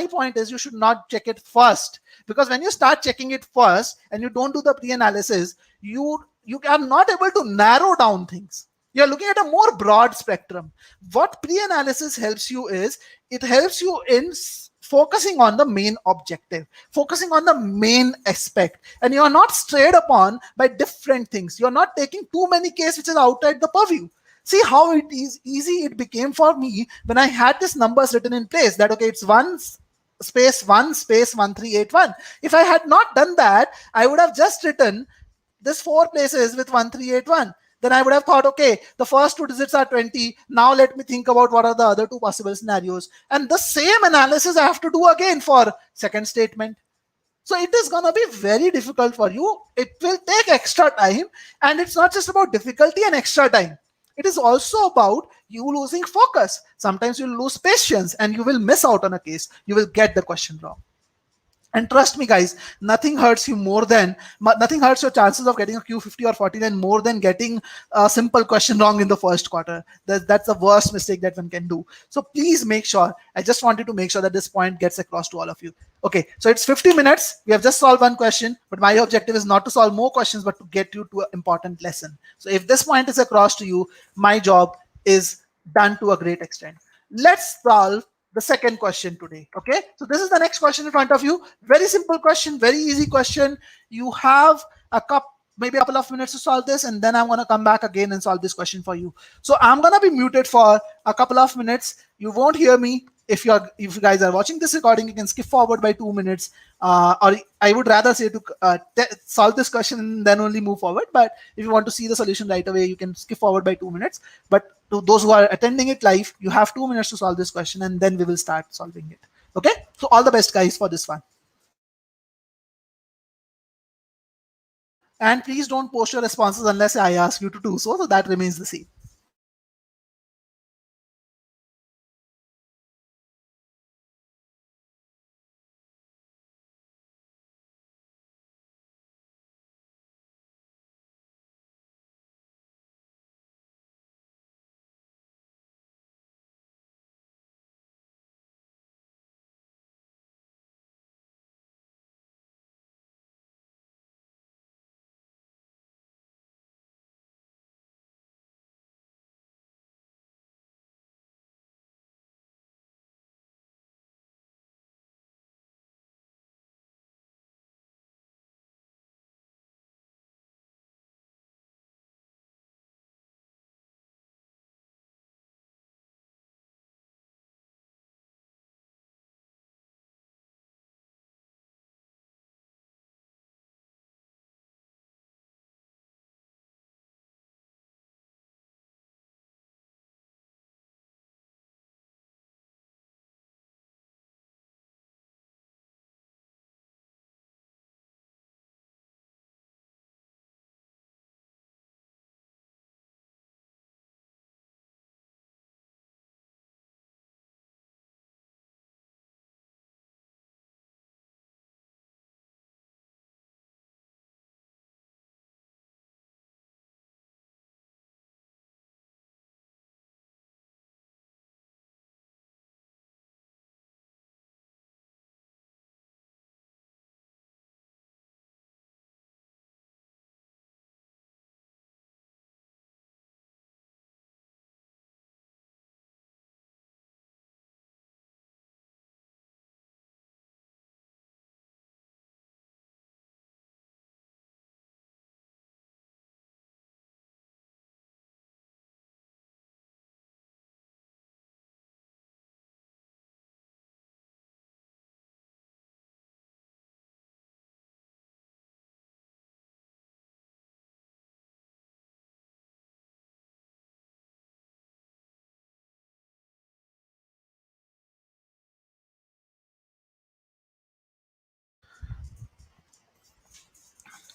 point is you should not check it first. Because when you start checking it first and you don't do the pre-analysis, you are not able to narrow down things. You're looking at a more broad spectrum. What pre-analysis helps you is, it helps you in focusing on the main objective, focusing on the main aspect, and you are not strayed upon by different things. You're not taking too many cases which is outside the purview. See how it is easy it became for me when I had these numbers written in place that, okay, it's 1 space 1 space 1381. If I had not done that, I would have just written this 4 places with 1381. Then I would have thought, okay, the first 2 digits are 20. Now let me think about what are the other 2 possible scenarios. And the same analysis I have to do again for second statement, So it is going to be very difficult for you. It will take extra time. And it's not just about difficulty and extra time. It is also about you losing focus. Sometimes you'll lose patience and you will miss out on a case. You will get the question wrong. And trust me, guys, nothing hurts you more than nothing hurts your chances of getting a Q50 or 49 more than getting a simple question wrong in the first quarter. That's the worst mistake that one can do. So please make sure. I just wanted to make sure that this point gets across to all of you. Okay, so it's 50 minutes. We have just solved one question, but my objective is not to solve more questions, but to get you to an important lesson. So if this point is across to you, my job is done to a great extent. Let's solve the second question today. Okay, so this is the next question in front of you. Very simple question, very easy question. You have maybe a couple of minutes to solve this, and then I'm going to come back again and solve this question for you. So I'm going to be muted for a couple of minutes. You won't hear me. If you guys are watching this recording, you can skip forward by 2 minutes, or I would rather say to solve this question and then only move forward. But if you want to see the solution right away, you can skip forward by 2 minutes. But to those who are attending it live, you have 2 minutes to solve this question, and then we will start solving it. Okay, so all the best, guys, for this one. And please don't post your responses unless I ask you to do so. So that remains the same.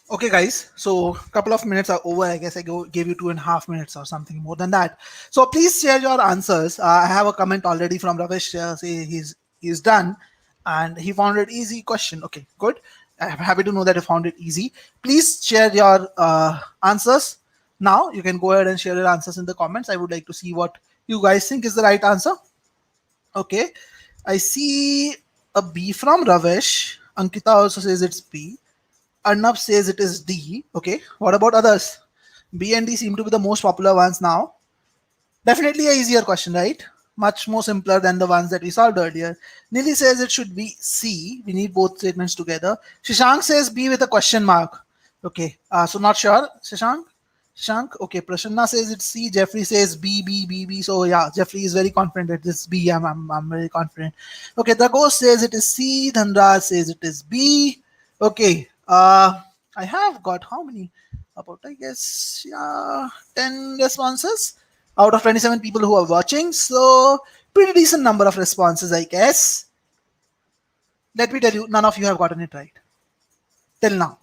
Okay, guys. So a couple of minutes are over. I guess gave you 2.5 minutes or something more than that. So please share your answers. I have a comment already from Ravish. Say he's done, and he found it easy question. Okay, good. I'm happy to know that you found it easy. Please share your answers now. You can go ahead and share your answers in the comments. I would like to see what you guys think is the right answer. Okay, I see a B from Ravish. Ankita also says it's B. Arnab says it is D. Okay, what about others? B and D seem to be the most popular ones now. Definitely a easier question, right? Much more simpler than the ones that we solved earlier. Nili says it should be C. We need both statements together. Shashank says B with a question mark. Okay, so not sure. Shashank. Okay, Prasanna says it's C. Jeffrey says B, B, B, B. So yeah, Jeffrey is very confident that it's B. I'm very confident. Okay, the ghost says it is C. Dhanraj says it is B. Okay, I have got how many? About, I guess, yeah, 10 responses out of 27 people who are watching. So pretty decent number of responses, I guess. Let me tell you, none of you have gotten it right. Till now,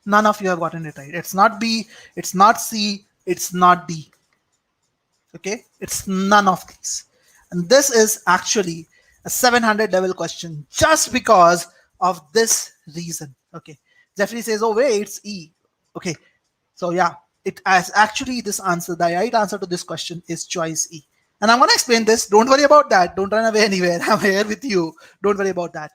none of you have gotten it right. It's not B, it's not C, it's not D. Okay, it's none of these. And this is actually a 700 level question just because of this reason. Okay, Jeffrey says, oh wait, it's E. Okay, so yeah, it as actually this answer, the right answer to this question is choice E. And I'm going to explain this. Don't worry about that. Don't run away anywhere. I'm here with you. Don't worry about that.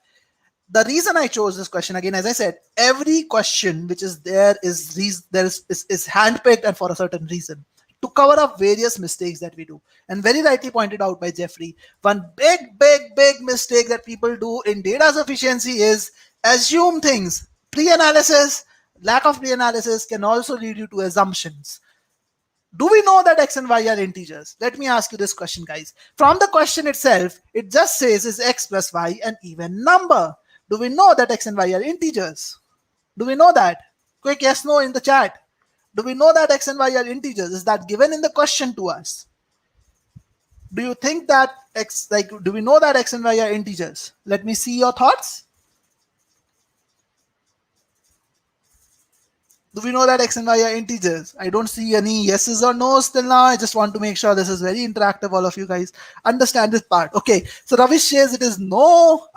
The reason I chose this question, again, as I said, every question which is there is handpicked and for a certain reason to cover up various mistakes that we do. And very rightly pointed out by Jeffrey, one big mistake that people do in data sufficiency is assume things. Pre-analysis, lack of pre-analysis can also lead you to assumptions. Do we know that x and y are integers? Let me ask you this question, guys. From the question itself, it just says is x plus y an even number? Do we know that x and y are integers? Do we know that? Quick yes, no in the chat. Do we know that x and y are integers? Is that given in the question to us? Do you think that do we know that x and y are integers? Let me see your thoughts. Do we know that x and y are integers? I don't see any yeses or no's till now. I just want to make sure this is very interactive. All of you guys understand this part. Okay, so Ravish says it is no.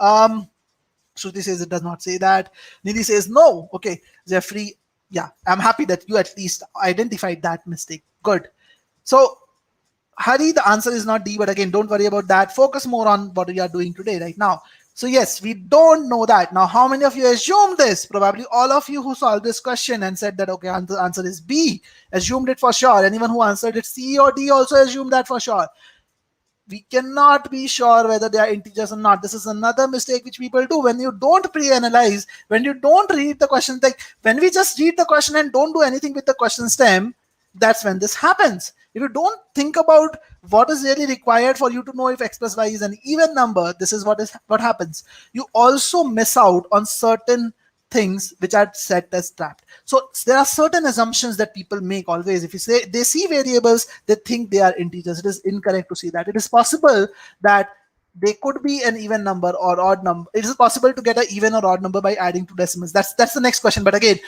Shruti says it does not say that. Nidhi says no. Okay, Jeffrey, yeah, I'm happy that you at least identified that mistake. Good. So, Hari, the answer is not D, but again, don't worry about that. Focus more on what we are doing today, right now. So yes, we don't know that. Now, how many of you assumed this? Probably all of you who solved this question and said that, okay, the answer is B, assumed it for sure. Anyone who answered it C or D also assumed that for sure. We cannot be sure whether they are integers or not. This is another mistake which people do when you don't pre-analyze, when you don't read the question. Like when we just read the question and don't do anything with the question stem, that's when this happens. If you don't think about what is really required for you to know if x plus y is an even number, this is what happens. You also miss out on certain things which are set as trapped. So there are certain assumptions that people make always. If you say they see variables, they think they are integers. It is incorrect to see that. It is possible that they could be an even number or odd number. It is possible to get an even or odd number by adding two decimals. That's the next question. But again,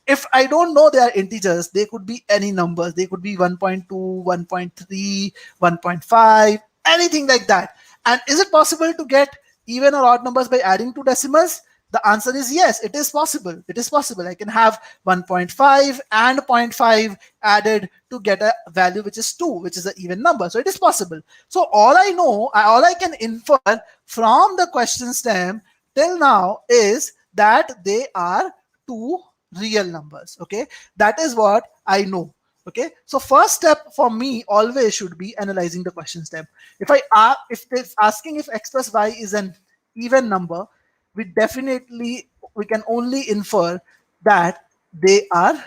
if I don't know they are integers, they could be any numbers. They could be 1.2, 1.3, 1.5, anything like that. And is it possible to get even or odd numbers by adding two decimals? The answer is yes, it is possible. It is possible. I can have 1.5 and 0.5 added to get a value which is 2, which is an even number. So it is possible. So all I can infer from the question stem till now is that they are two real numbers. Okay, that is what I know. Okay, so first step for me always should be analyzing the question stem. If it's asking if x plus y is an even number, we can only infer that they are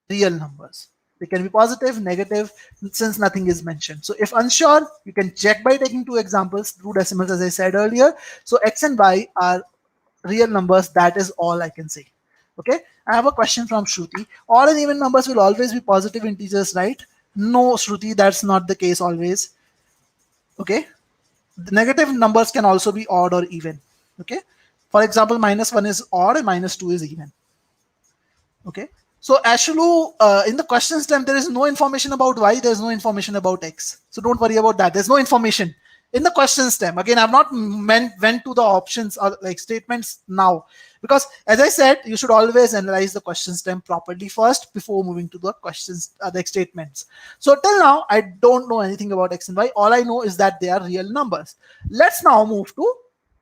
real numbers. They can be positive, negative, since nothing is mentioned. So if unsure, you can check by taking two examples, two decimals, as I said earlier. So x and y are real numbers. That is all I can say. Okay, I have a question from Shruti. Odd and even numbers will always be positive integers, right? No, Shruti, that's not the case always. Okay, the negative numbers can also be odd or even. Okay, for example, -1 is odd and -2 is even. Okay, so Ashulu, in the question stem, there is no information about y, there is no information about x. So don't worry about that. There's no information in the question stem. Again, I've not went to the options or like statements now, because as I said, you should always analyze the question stem properly first before moving to the questions, the statements. So till now, I don't know anything about x and y. All I know is that they are real numbers. Let's now move to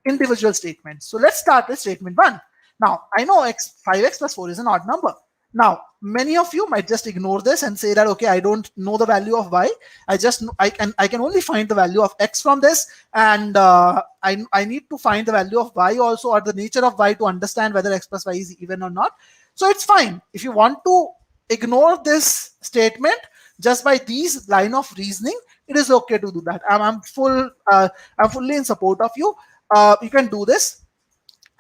individual statements. So let's start with statement 1. Now, I know 5x plus 4 is an odd number. Now, many of you might just ignore this and say that, okay, I don't know the value of y. I can only find the value of x from this, and I need to find the value of y also, or the nature of y, to understand whether x plus y is even or not. So it's fine. If you want to ignore this statement just by these line of reasoning, it is okay to do that. I'm fully in support of you. You can do this.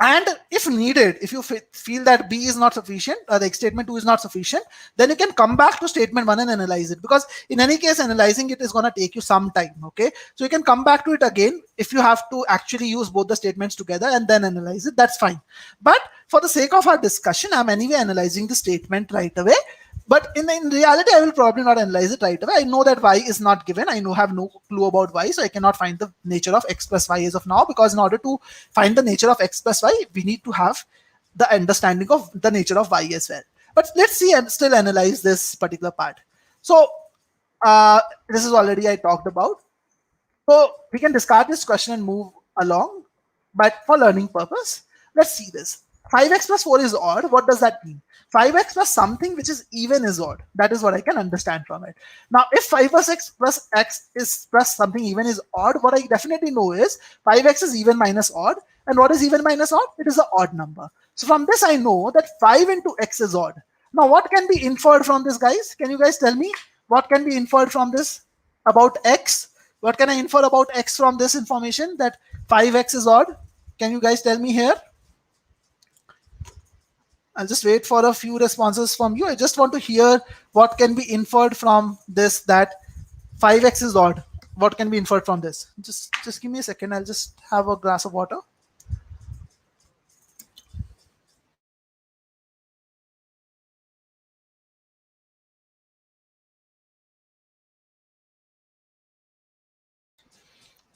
And if needed, if you feel that B is not sufficient, the statement 2 is not sufficient, then you can come back to statement 1 and analyze it, because in any case analyzing it is going to take you some time. Okay, so you can come back to it again if you have to actually use both the statements together and then analyze it. That's fine. But for the sake of our discussion, I'm anyway analyzing the statement right away. But in reality, I will probably not analyze it right away. I know that y is not given. I know have no clue about y, so I cannot find the nature of x plus y as of now, because in order to find the nature of x plus y, we need to have the understanding of the nature of y as well. But let's see and still analyze this particular part. So this is already I talked about. So we can discard this question and move along. But for learning purpose, let's see this. 5x plus 4 is odd. What does that mean? 5x plus something which is even is odd. That is what I can understand from it. Now, if 5 plus x is plus something even is odd, what I definitely know is 5x is even minus odd. And what is even minus odd? It is an odd number. So from this, I know that 5 into x is odd. Now, what can be inferred from this, guys? Can you guys tell me what can be inferred from this about x? What can I infer about x from this information that 5x is odd? Can you guys tell me here? I'll just wait for a few responses from you. I just want to hear what can be inferred from this, that 5x is odd. What can be inferred from this? Just give me a second. I'll just have a glass of water.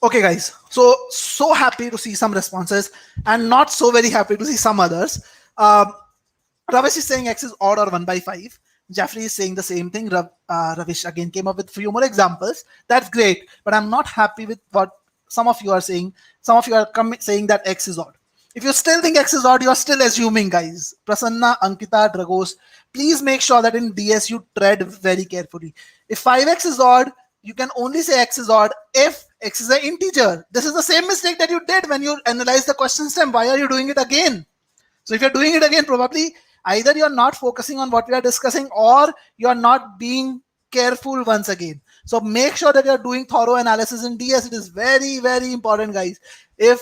Okay, guys. So happy to see some responses and not so very happy to see some others. Ravish is saying x is odd or 1 by 5. Jeffrey is saying the same thing. Ravish again came up with a few more examples. That's great. But I'm not happy with what some of you are saying. Some of you are saying that x is odd. If you still think x is odd, you are still assuming, guys. Prasanna, Ankita, Dragos, please make sure that in DS you tread very carefully. If 5x is odd, you can only say x is odd if x is an integer. This is the same mistake that you did when you analyzed the question stem. Why are you doing it again? So if you're doing it again, probably either you're not focusing on what we are discussing or you're not being careful once again. So make sure that you're doing thorough analysis in DS. It is very, very important, guys. If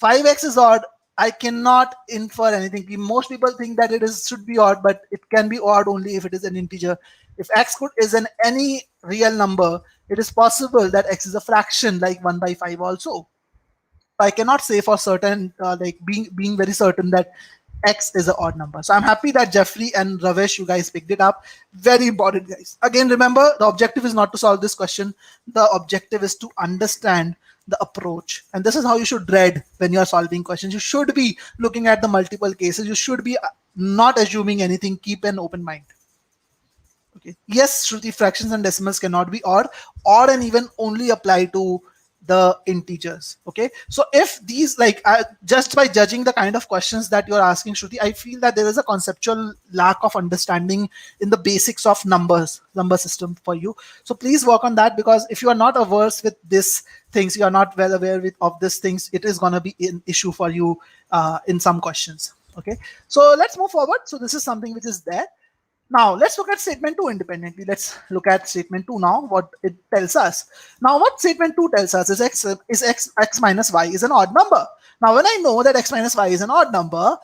5x is odd, I cannot infer anything. Most people think that should be odd, but it can be odd only if it is an integer. If x is an any real number, it is possible that x is a fraction like 1 by 5 also. I cannot say for certain, like being very certain that x is an odd number. So I'm happy that Jeffrey and Ravesh, you guys picked it up. Very important, guys. Again, remember, the objective is not to solve this question. The objective is to understand the approach. And this is how you should read when you're solving questions. You should be looking at the multiple cases. You should be not assuming anything. Keep an open mind. Okay. Yes, Shruti, fractions and decimals cannot be odd and even only apply to the integers. Okay, so if these, like, just by judging the kind of questions that you're asking, Shruti, I feel that there is a conceptual lack of understanding in the basics of number system for you. So please work on that, because if you are not averse with these things, you are not well aware of these things, it is going to be an issue for you in some questions. Okay, so let's move forward. So this is something which is there. Now, let's look at statement 2 independently. Let's look at statement 2 now, what it tells us. Now, what statement 2 tells us is x minus y is an odd number. Now, when I know that x minus y is an odd number,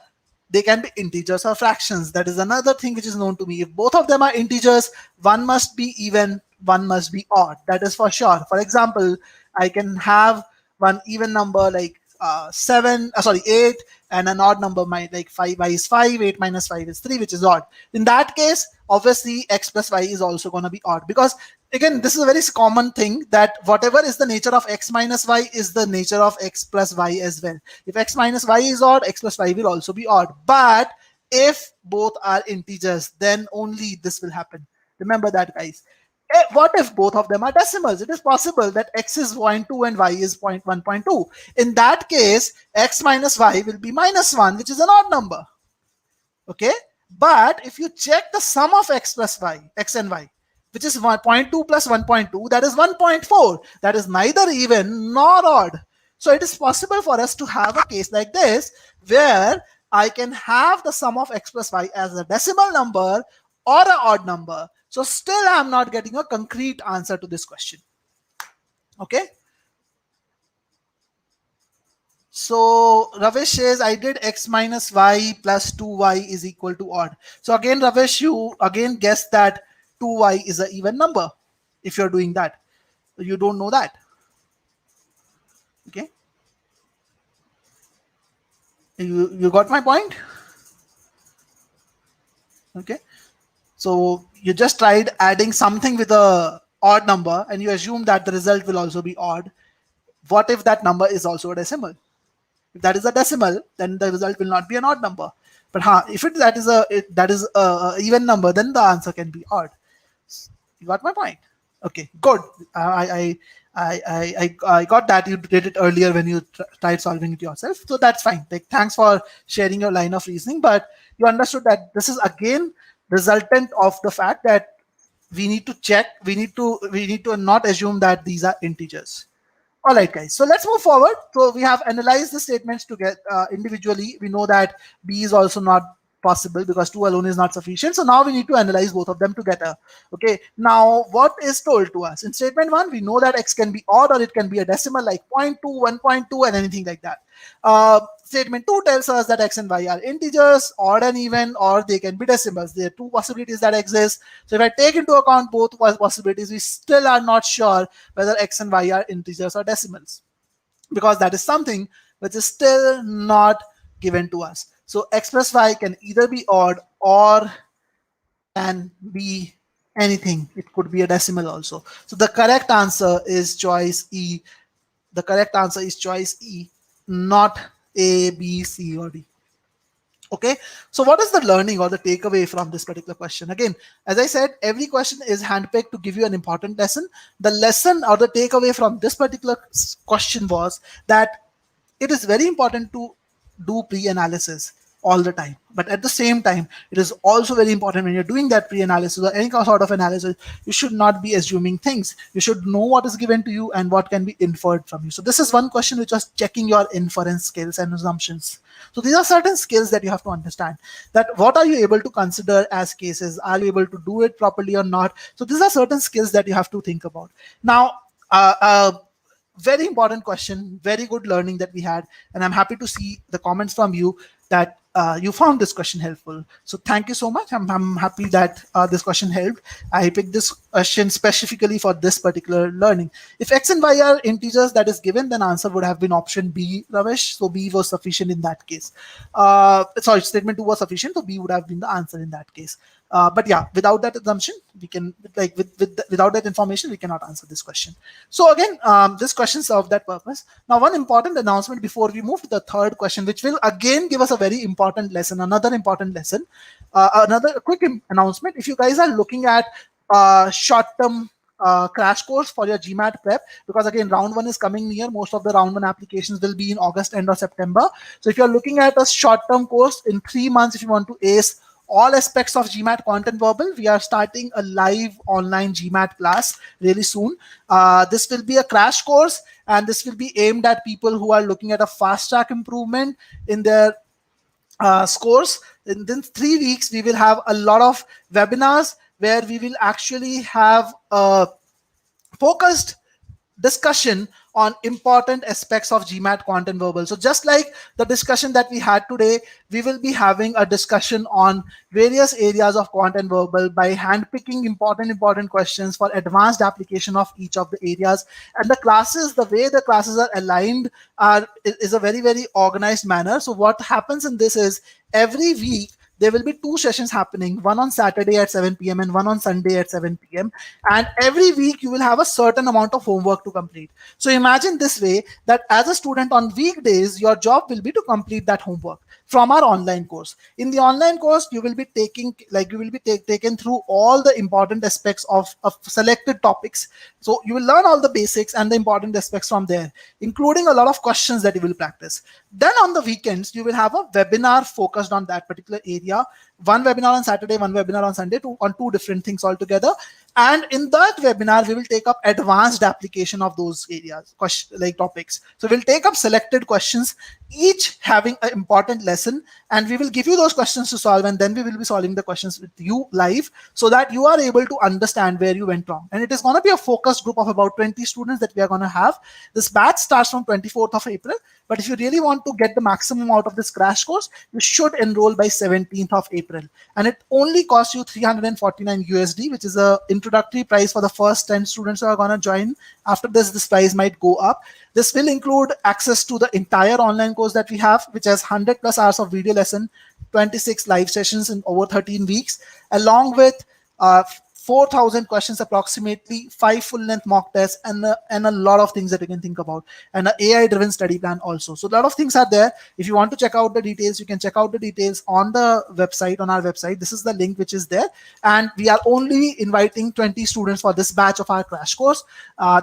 they can be integers or fractions. That is another thing which is known to me. If both of them are integers, one must be even, one must be odd. That is for sure. For example, I can have one even number like 8, and an odd number, like 5y is 5, 8 minus 5 is 3, which is odd. In that case, obviously x plus y is also going to be odd, because again, this is a very common thing that whatever is the nature of x minus y is the nature of x plus y as well. If x minus y is odd, x plus y will also be odd. But if both are integers, then only this will happen. Remember that, guys. What if both of them are decimals? It is possible that x is 0.2 and y is 1.2. In that case, x minus y will be minus 1, which is an odd number. Okay? But if you check the sum of x plus y, x and y, which is 0.2 plus 1.2, that is 1.4. That is neither even nor odd. So it is possible for us to have a case like this, where I can have the sum of x plus y as a decimal number or an odd number. So still I'm not getting a concrete answer to this question. Okay. So Ravish says I did x minus y plus 2y is equal to odd. So again, Ravish, you again guess that 2y is an even number. If you're doing that, you don't know that. Okay, you got my point. Okay, so you just tried adding something with a odd number, and you assume that the result will also be odd. What if that number is also a decimal? If that is a decimal, then the result will not be an odd number. But if that is a even number, then the answer can be odd. You got my point. Okay, good. I got that you did it earlier when you tried solving it yourself, so that's fine. Like, thanks for sharing your line of reasoning, but you understood that this is again resultant of the fact that we need to check. We need to not assume that these are integers. All right, guys. So let's move forward. So we have analyzed the statements to get individually. We know that B is also not possible because 2 alone is not sufficient. So now we need to analyze both of them together. Okay. Now, what is told to us? In statement 1, we know that X can be odd or it can be a decimal like 0.2, 1.2, and anything like that. Statement 2 tells us that X and Y are integers, odd and even, or they can be decimals. There are two possibilities that exist. So if I take into account both possibilities, we still are not sure whether X and Y are integers or decimals, because that is something which is still not given to us. So X plus Y can either be odd or can be anything. It could be a decimal also. So the correct answer is choice E. The correct answer is choice E, not A, B, C, or D. Okay, so what is the learning or the takeaway from this particular question? Again, as I said, every question is handpicked to give you an important lesson. The lesson or the takeaway from this particular question was that it is very important to do pre-analysis all the time, but at the same time it is also very important when you're doing that pre-analysis or any sort of analysis, you should not be assuming things. You should know what is given to you and what can be inferred from you. So this is one question which was checking your inference skills and assumptions. So these are certain skills that you have to understand, that what are you able to consider as cases, are you able to do it properly or not. So these are certain skills that you have to think about. Now, very important question, very good learning that we had, and I'm happy to see the comments from you that you found this question helpful. So thank you so much. I'm happy that this question helped. I picked this question specifically for this particular learning. If X and Y are integers that is given, then answer would have been option B, Ramesh. So B was sufficient in that case. Sorry, statement 2 was sufficient, so B would have been the answer in that case. But yeah, without that assumption, we can, like, without that information, we cannot answer this question. So again, this question served that purpose. Now, one important announcement before we move to the third question, which will again give us a very important lesson, another important lesson, another quick announcement. If you guys are looking at short-term crash course for your GMAT prep, because again, round 1 is coming near. Most of the round 1 applications will be in August end or September. So if you're looking at a short-term course in 3 months, if you want to ace all aspects of GMAT content verbal, we are starting a live online GMAT class really soon. This will be a crash course, and this will be aimed at people who are looking at a fast track improvement in their scores. In 3 weeks, we will have a lot of webinars where we will actually have a focused discussion on important aspects of GMAT content verbal. So just like the discussion that we had today, we will be having a discussion on various areas of content verbal by handpicking important questions for advanced application of each of the areas. And the classes, the way the classes are aligned is a very, very organized manner. So what happens in this is every week, there will be 2 sessions happening, one on Saturday at 7 p.m. and one on Sunday at 7 p.m. And every week you will have a certain amount of homework to complete. So imagine this way, that as a student on weekdays, your job will be to complete that homework from our online course. In the online course, you will be taken through all the important aspects of selected topics. So you will learn all the basics and the important aspects from there, including a lot of questions that you will practice. Then on the weekends, you will have a webinar focused on that particular area. One webinar on Saturday, one webinar on Sunday, on 2 different things altogether. And in that webinar, we will take up advanced application of those areas, like topics. So we'll take up selected questions, each having an important lesson, and we will give you those questions to solve, and then we will be solving the questions with you live so that you are able to understand where you went wrong. And it is going to be a focused group of about 20 students that we are going to have. This batch starts from 24th of April, but if you really want to get the maximum out of this crash course, you should enroll by 17th of April. And it only costs you 349 USD, which is a introductory price for the first 10 students who are going to join. After this price might go up. This will include access to the entire online course that we have, which has 100 plus hours of video lesson, 26 live sessions in over 13 weeks, along with 4,000 questions approximately, 5 full-length mock tests, and a lot of things that you can think about, and an AI-driven study plan also. So a lot of things are there. If you want to check out the details, you can check out the details on the website, on our website. This is the link which is there. And we are only inviting 20 students for this batch of our crash course.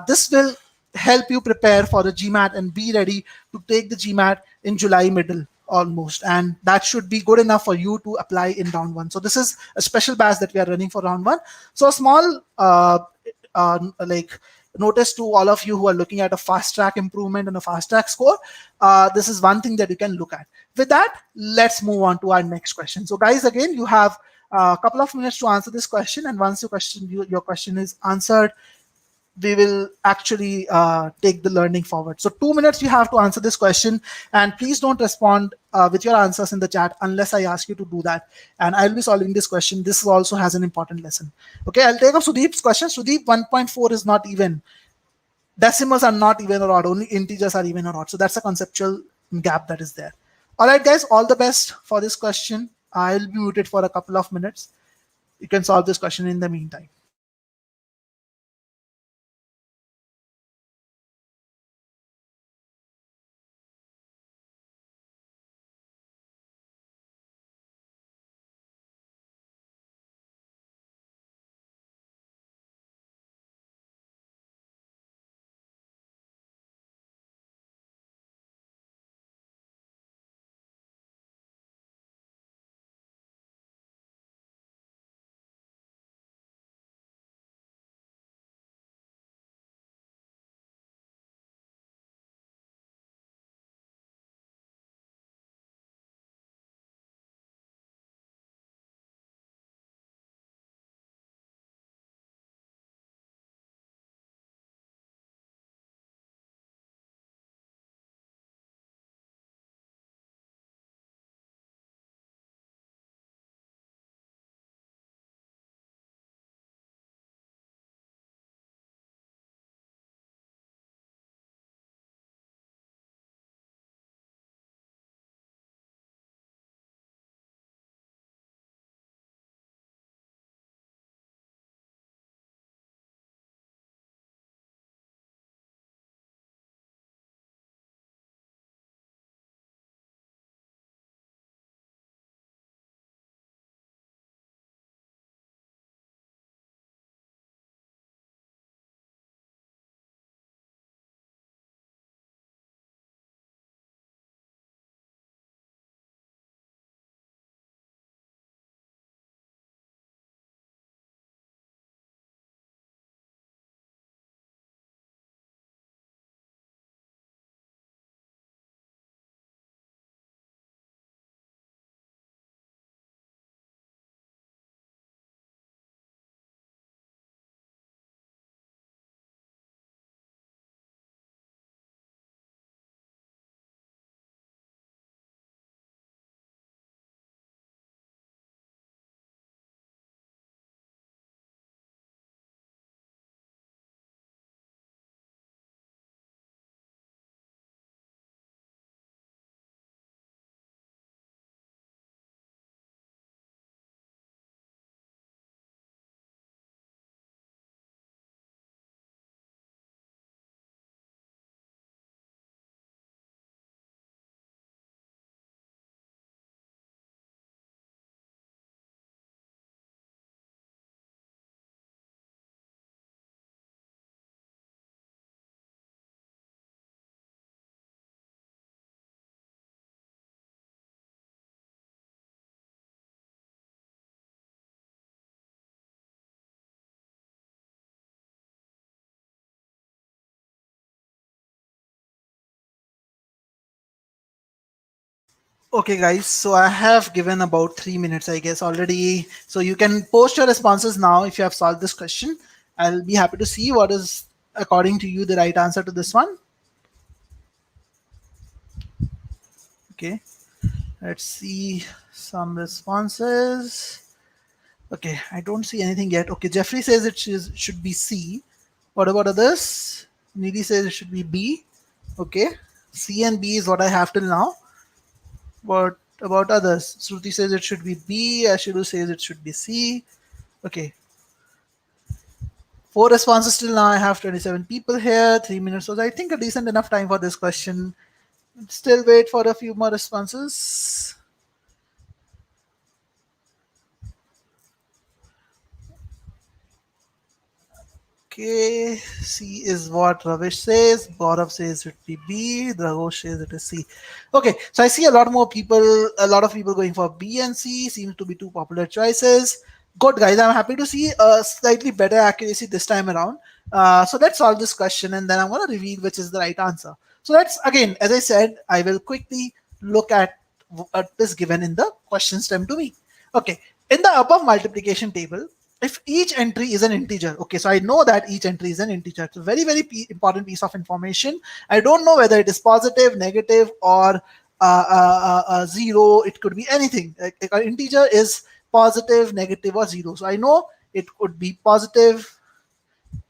This will help you prepare for the GMAT and be ready to take the GMAT in July middle almost, and that should be good enough for you to apply in round one. So this is a special batch that we are running for round one. So a small like notice to all of you who are looking at a fast track improvement and a fast track score. This is one thing that you can look at. With that, let's move on to our next question. So guys, again, you have a couple of minutes to answer this question, and once your question is answered, we will actually take the learning forward. So 2 minutes you have to answer this question, and please don't respond with your answers in the chat unless I ask you to do that. And I'll be solving this question. This also has an important lesson. Okay, I'll take up Sudeep's question. Sudeep, 1.4 is not even. Decimals are not even or odd. Only integers are even or odd. So that's a conceptual gap that is there. All right, guys, all the best for this question. I'll be muted for a couple of minutes. You can solve this question in the meantime. Okay, guys. So I have given about 3 minutes, I guess, already. So you can post your responses now if you have solved this question. I'll be happy to see what is, according to you, the right answer to this one. Okay, let's see some responses. Okay, I don't see anything yet. Okay, Jeffrey says should be C. What about others? Neely says it should be B. Okay, C and B is what I have till now. What about others? Shruti says it should be B. Ashiru says it should be C. Okay, four responses till now. I have 27 people here. 3 minutes was, I think, a decent enough time for this question. Still wait for a few more responses. Okay, C is what Ravish says. Gaurav says it be B. Dragosh says it is C. Okay, so I see a lot of people going for B and C. Seems to be two popular choices. Good, guys. I'm happy to see a slightly better accuracy this time around. So let's solve this question and then I'm going to reveal which is the right answer. So let's, again, as I said, I will quickly look at what is given in the question stem to me. Okay, in the above multiplication table, if each entry is an integer, okay, so I know that each entry is an integer. It's a very, very important piece of information. I don't know whether it is positive, negative, or zero. It could be anything. Like an integer is positive, negative, or zero. So I know it could be positive,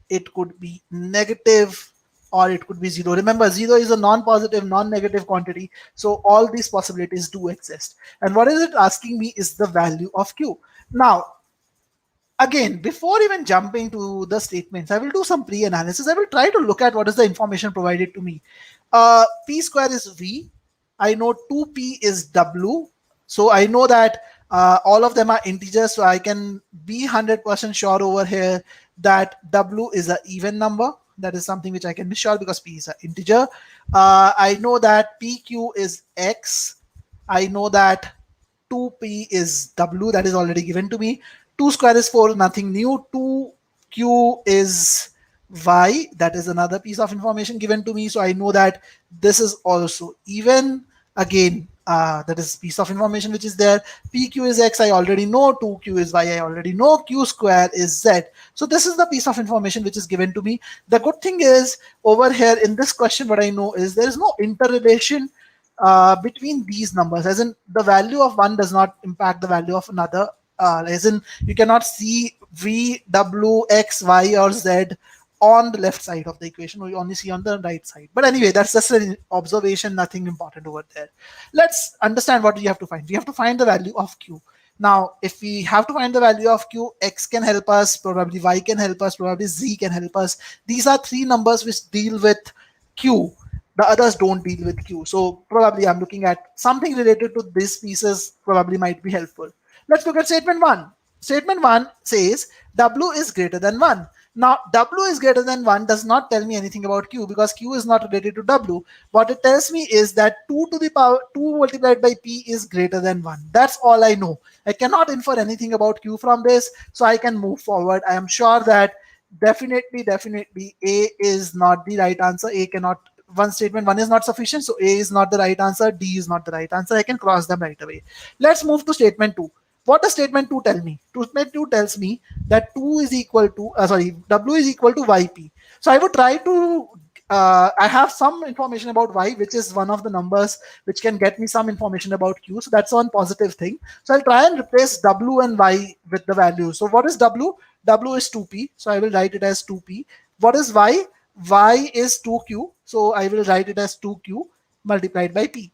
it could be negative, or it could be zero. Remember, zero is a non-positive, non-negative quantity. So all these possibilities do exist. And what is it asking me is the value of q. Now, again, before even jumping to the statements, I will do some pre-analysis. I will try to look at what is the information provided to me. P square is V. I know 2P is W. So I know that all of them are integers. So I can be 100% sure over here that W is an even number. That is something which I can be sure because P is an integer. I know that PQ is X. I know that 2P is W, that is already given to me. 2 square is 4, nothing new. 2Q is Y, that is another piece of information given to me. So I know that this is also even. Again, that is piece of information which is there. PQ is X, I already know. 2Q is Y, I already know. Q square is Z. So this is the piece of information which is given to me. The good thing is, over here in this question, what I know is there is no interrelation between these numbers, as in the value of one does not impact the value of another, as in you cannot see v, w, x, y, or z on the left side of the equation. We only see on the right side. But anyway, that's just an observation, nothing important over there. Let's understand what we have to find. We have to find the value of q. Now, if we have to find the value of q, x can help us, probably y can help us, probably z can help us. These are three numbers which deal with q. The others don't deal with q. So probably I'm looking at something related to these pieces, probably might be helpful. Let's look at statement 1. Statement 1 says w is greater than 1. Now, w is greater than 1 does not tell me anything about q because q is not related to w. What it tells me is that 2 to the power 2 multiplied by p is greater than 1. That's all I know. I cannot infer anything about q from this, so I can move forward. I am sure that definitely A is not the right answer. A cannot, one statement one is not sufficient, so A is not the right answer, D is not the right answer. I can cross them right away. Let's move to statement 2. What does statement 2 tell me? Statement 2 tells me that 2 is equal to, W is equal to YP. So I would try to, I have some information about Y, which is one of the numbers which can get me some information about Q. So that's one positive thing. So I'll try and replace W and Y with the value. So what is W? W is 2P. So I will write it as 2P. What is Y? Y is 2Q. So I will write it as 2Q multiplied by P.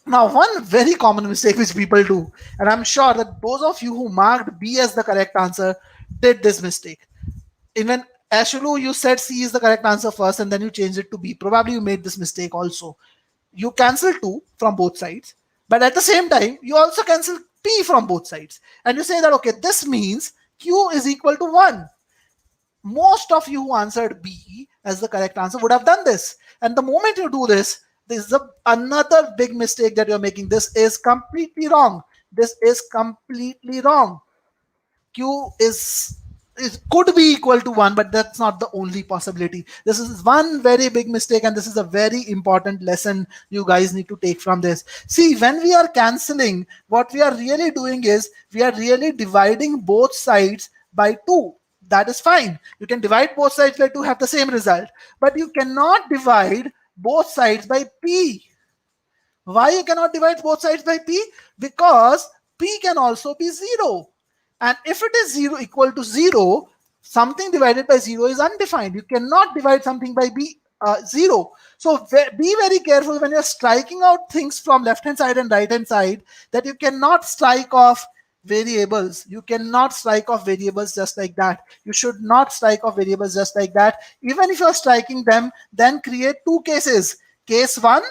Now, one very common mistake which people do, and I'm sure that those of you who marked B as the correct answer did this mistake. Even Ashulu, you said C is the correct answer first and then you changed it to B. Probably you made this mistake also. You cancel 2 from both sides, but at the same time, you also cancel P from both sides. And you say that, okay, this means Q is equal to 1. Most of you who answered B as the correct answer would have done this. And the moment you do this, this is another big mistake that you're making. This is completely wrong. This is completely wrong. Q is it could be equal to 1, but that's not the only possibility. This is one very big mistake, and this is a very important lesson you guys need to take from this. See, when we are canceling, what we are really doing is we are really dividing both sides by 2. That is fine. You can divide both sides by 2, have the same result, but you cannot divide both sides by p. Why you cannot divide both sides by p? Because p can also be 0. And if it is 0 equal to 0, something divided by 0 is undefined. You cannot divide something by 0. So be very careful when you're striking out things from left hand side and right hand side, that you cannot strike off variables. You cannot strike off variables just like that. You should not strike off variables just like that. Even if you're striking them, then create two cases. Case 1,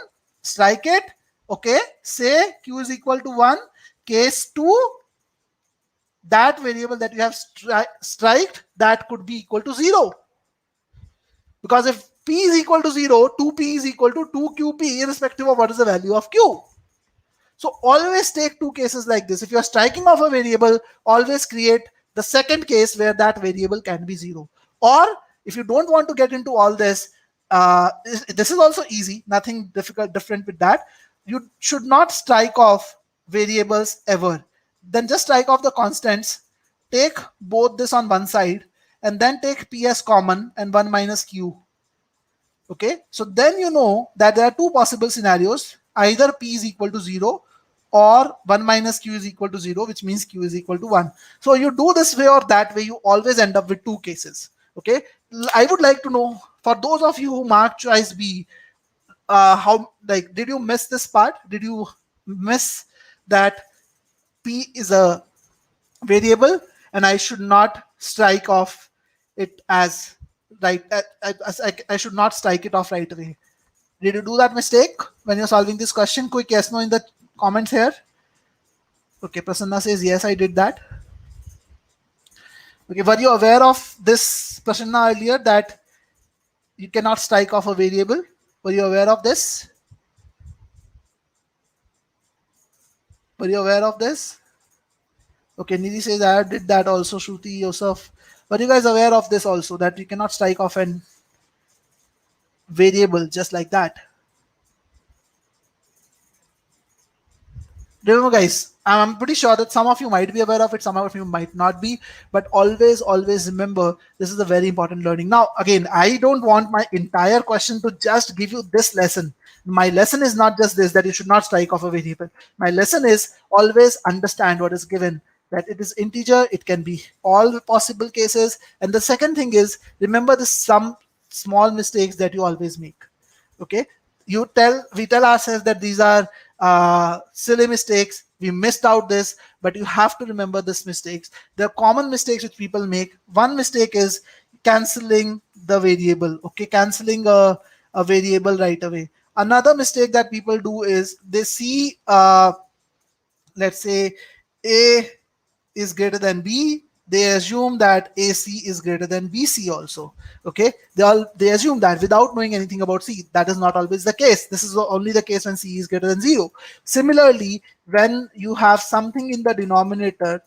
strike it. Okay, say q is equal to 1. Case 2, that variable that you have striked, that could be equal to 0. Because if p is equal to 0, 2p is equal to 2qp, irrespective of what is the value of q. So always take two cases like this. If you are striking off a variable, always create the second case where that variable can be 0. Or if you don't want to get into all this, this is also easy, nothing different with that. You should not strike off variables ever. Then just strike off the constants, take both this on one side, and then take p as common and 1 minus q. Okay, so then you know that there are two possible scenarios. Either p is equal to 0 or 1 minus q is equal to 0, which means q is equal to 1. So you do this way or that way, you always end up with two cases. Okay, I would like to know, for those of you who marked choice B, how, like, did you miss this part? Did you miss that p is a variable and I should not strike off it as right? I should not strike it off right away. Did you do that mistake when you're solving this question? Quick yes no in the comments here. Okay, Prasanna says yes, I did that. Okay, were you aware of this, Prasanna, earlier, that you cannot strike off a variable? Were you aware of this? Were you aware of this? Okay, Nidhi says I did that also. Shruti, Yosef, were you guys aware of this also, that you cannot strike off an variable just like that? Remember, guys, I'm pretty sure that some of you might be aware of it, some of you might not be, but always remember, this is a very important learning. Now, again, I don't want my entire question to just give you this lesson. My lesson is not just this, that you should not strike off a variable. My lesson is always understand what is given, that it is integer, it can be all possible cases. And the second thing is, remember the some small mistakes that you always make. Okay, we tell ourselves that these are silly mistakes, we missed out this, but you have to remember these mistakes. There are common mistakes which people make. One mistake is canceling the variable. Okay, canceling a variable right away. Another mistake that people do is they see, let's say, a is greater than b, they assume that AC is greater than BC also. Okay, they assume that without knowing anything about C. That is not always the case. This is only the case when C is greater than 0. Similarly, when you have something in the denominator,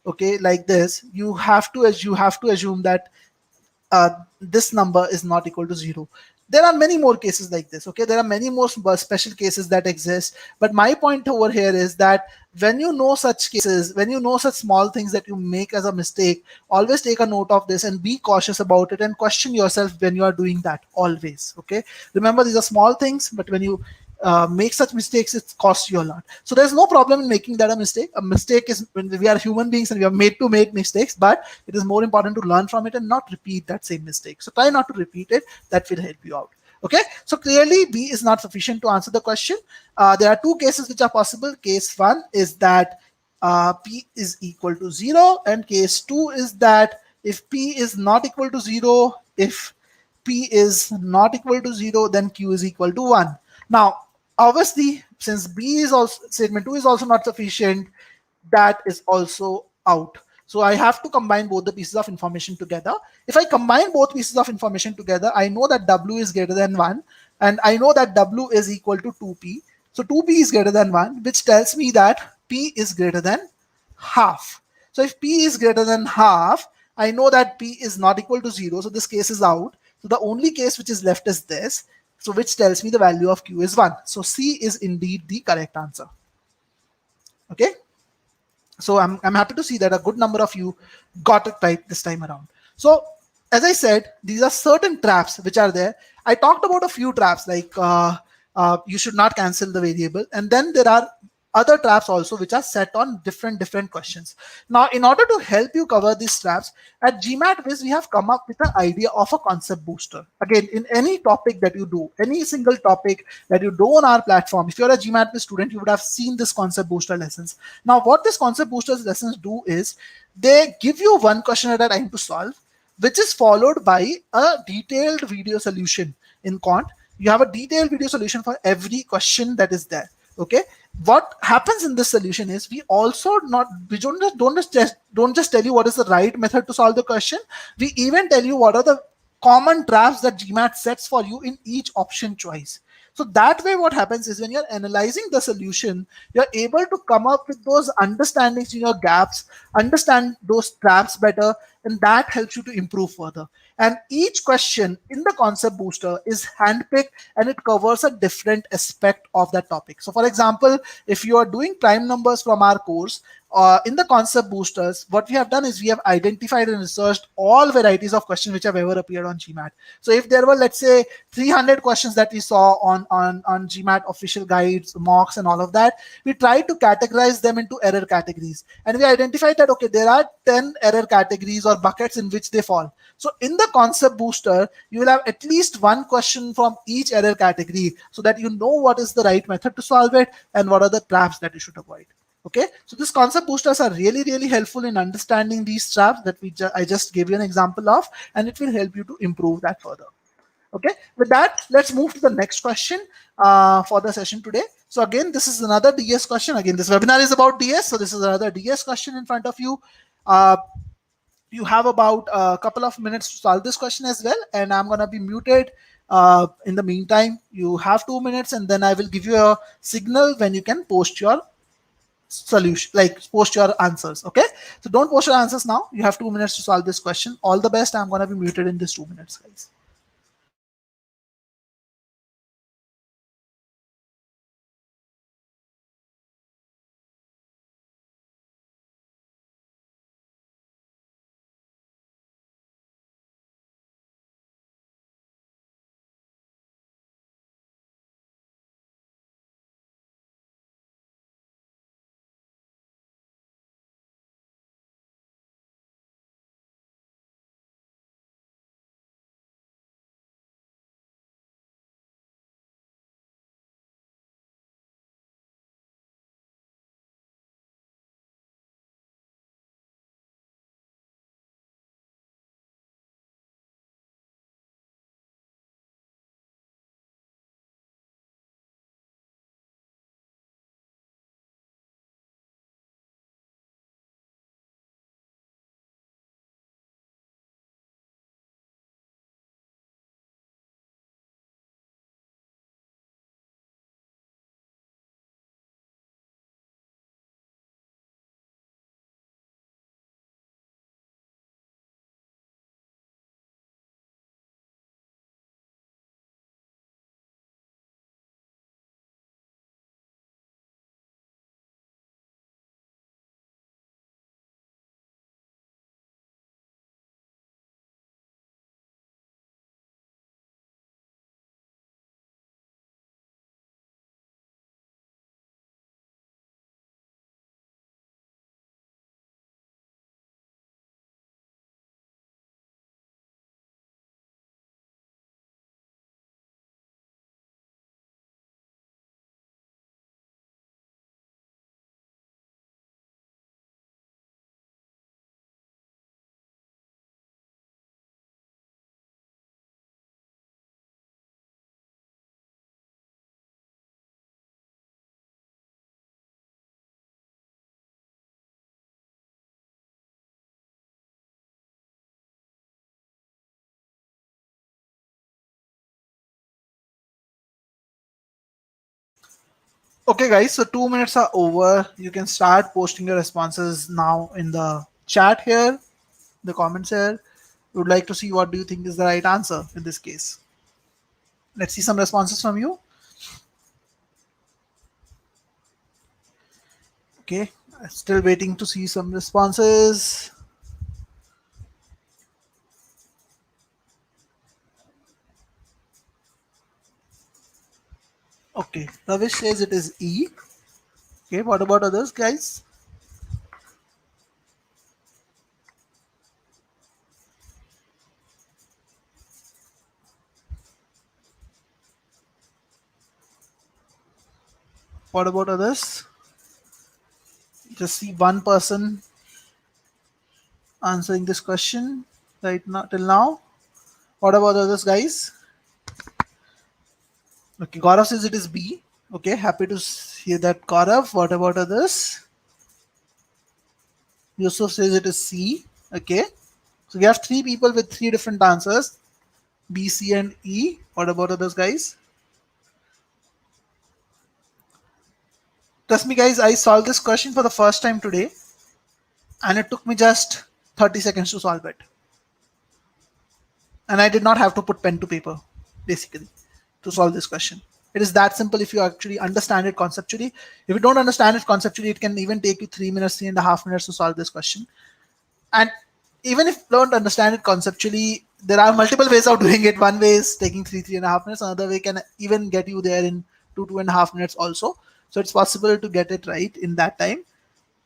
okay, like this, you have to assume that this number is not equal to 0. There are many more cases like this. Okay, there are many more special cases that exist, but my point over here is that when you know such cases, when you know such small things that you make as a mistake, always take a note of this and be cautious about it and question yourself when you are doing that. Always. Okay, remember, these are small things, but when you make such mistakes, it costs you a lot. So there's no problem in making that a mistake. A mistake is, when we are human beings and we are made to make mistakes, but it is more important to learn from it and not repeat that same mistake. So try not to repeat it. That will help you out. Okay, so clearly B is not sufficient to answer the question. There are two cases which are possible. Case 1 is that P is equal to 0, and case 2 is that if P is not equal to 0, if P is not equal to 0, then Q is equal to 1. Now, obviously, since B is also, statement 2 is also not sufficient, that is also out. So I have to combine both the pieces of information together. If I combine both pieces of information together, I know that W is greater than 1, and I know that W is equal to 2P. So 2P is greater than 1, which tells me that P is greater than half. So if P is greater than half, I know that P is not equal to 0, so this case is out. So the only case which is left is this, so which tells me the value of Q is 1. So C is indeed the correct answer. Okay. So I'm happy to see that a good number of you got it right this time around. So as I said, these are certain traps which are there. I talked about a few traps like you should not cancel the variable, and then there are other traps also which are set on different questions. Now, in order to help you cover these traps, at GMAT Viz we have come up with an idea of a concept booster. Again, in any topic that you do, any single topic that you do on our platform, if you're a GMAT Viz student, you would have seen this concept booster lessons. Now, what this concept boosters lessons do is they give you one question at a time to solve, which is followed by a detailed video solution. In Quant, you have a detailed video solution for every question that is there. Okay, what happens in this solution is we also not we don't just tell you what is the right method to solve the question. We even tell you what are the common traps that GMAT sets for you in each option choice. So that way, what happens is when you're analyzing the solution, you're able to come up with those understandings in your gaps, understand those traps better, and that helps you to improve further. And each question in the concept booster is handpicked and it covers a different aspect of that topic. So, for example, if you are doing prime numbers from our course, in the concept boosters, what we have done is we have identified and researched all varieties of questions which have ever appeared on GMAT. So if there were, let's say, 300 questions that we saw on GMAT official guides, mocks, and all of that, we tried to categorize them into error categories. And we identified that, okay, there are 10 error categories or buckets in which they fall. So in the concept booster, you will have at least one question from each error category so that you know what is the right method to solve it and what are the traps that you should avoid. Okay, so these concept boosters are really helpful in understanding these traps that I just gave you an example of, and it will help you to improve that further. Okay, with that, let's move to the next question for the session today. So again, this is another DS question. Again, this webinar is about DS, so this is another DS question in front of you. You have about a couple of minutes to solve this question as well, and I'm going to be muted. In the meantime, you have 2 minutes, and then I will give you a signal when you can post your solution, like post your answers. Okay, so don't post your answers now. You have 2 minutes to solve this question. All the best. I'm going to be muted in this 2 minutes, guys. Okay, guys, so 2 minutes are over. You can start posting your responses now in the chat here. the comments here. We would like to see what do you think is the right answer in this case. Let's see some responses from you. Okay, still waiting to see some responses. Okay, Ravish says it is E. Okay, what about others, guys? What about others? Just see one person answering this question right now till now. What about others, guys? Okay, Gaurav says it is B. Okay, happy to hear that, Gaurav. What about others? Yusuf says it is C. Okay, so we have three people with three different answers: B, C, and E. What about others, guys? Trust me, guys, I solved this question for the first time today, and it took me just 30 seconds to solve it. And I did not have to put pen to paper, basically, to solve this question. It is that simple if you actually understand it conceptually. If you don't understand it conceptually, it can even take you 3 minutes, 3.5 minutes to solve this question. And even if you don't understand it conceptually, there are multiple ways of doing it. One way is taking 3.5 minutes. Another way can even get you there in 2.5 minutes also. So it's possible to get it right in that time.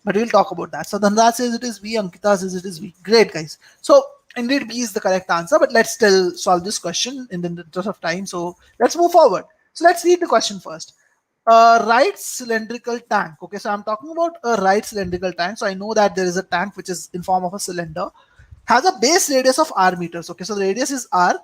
But we'll talk about that. So Dhanraj says it is B, Ankita says it is B. Great, guys. So indeed B is the correct answer, but let's still solve this question in the interest of time. So let's move forward. So let's read the question first. A right cylindrical tank. Okay, so I'm talking about a right cylindrical tank. So I know that there is a tank which is in form of a cylinder, has a base radius of r meters. Okay, so the radius is r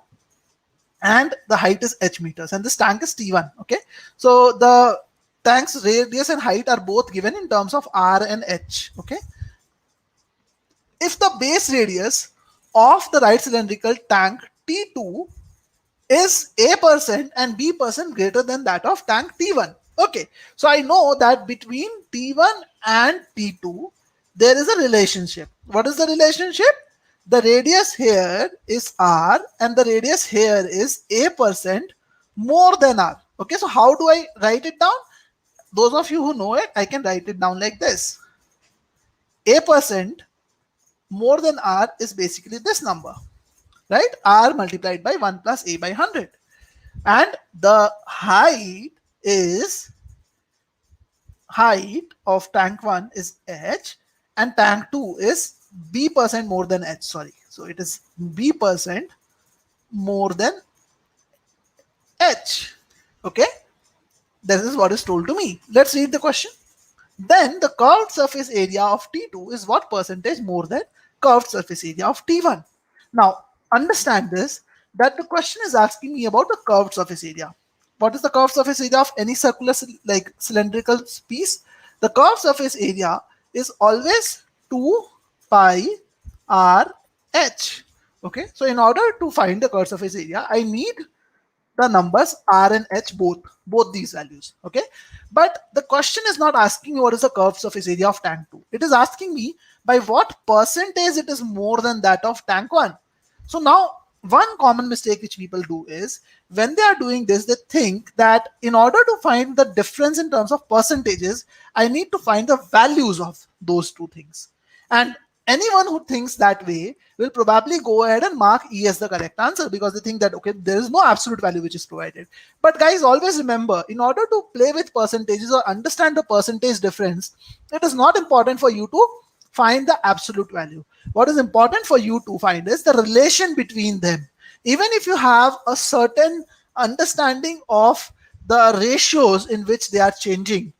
and the height is h meters, and this tank is T1. Okay, so the tank's radius and height are both given in terms of r and h. Okay, if the base radius of the right cylindrical tank T2 is A% and B% greater than that of tank T1. Okay, so I know that between T1 and T2 there is a relationship. What is the relationship? The radius here is r and the radius here is A% more than r. Okay, so how do I write it down? Those of you who know it, I can write it down like this. A% more than r is basically this number, right? R multiplied by 1 plus A by 100. And the height of tank 1 is h and tank 2 is B% more than h. Sorry. So it is B% more than h. Okay. This is what is told to me. Let's read the question. Then the curved surface area of T2 is what percentage more than curved surface area of T1? Now, understand this, that the question is asking me about the curved surface area. What is the curved surface area of any circular like cylindrical piece? The curved surface area is always 2 pi r h. Okay, so in order to find the curved surface area, I need the numbers r and h, both these values. Okay, but the question is not asking me what is the curved surface area of tank 2. It is asking me by what percentage it is more than that of tank 1. So now one common mistake which people do is when they are doing this, they think that in order to find the difference in terms of percentages, I need to find the values of those two things. And anyone who thinks that way will probably go ahead and mark E as the correct answer because they think that, okay, there is no absolute value which is provided. But guys, always remember, in order to play with percentages or understand the percentage difference, it is not important for you to find the absolute value. What is important for you to find is the relation between them. Even if you have a certain understanding of the ratios in which they are changing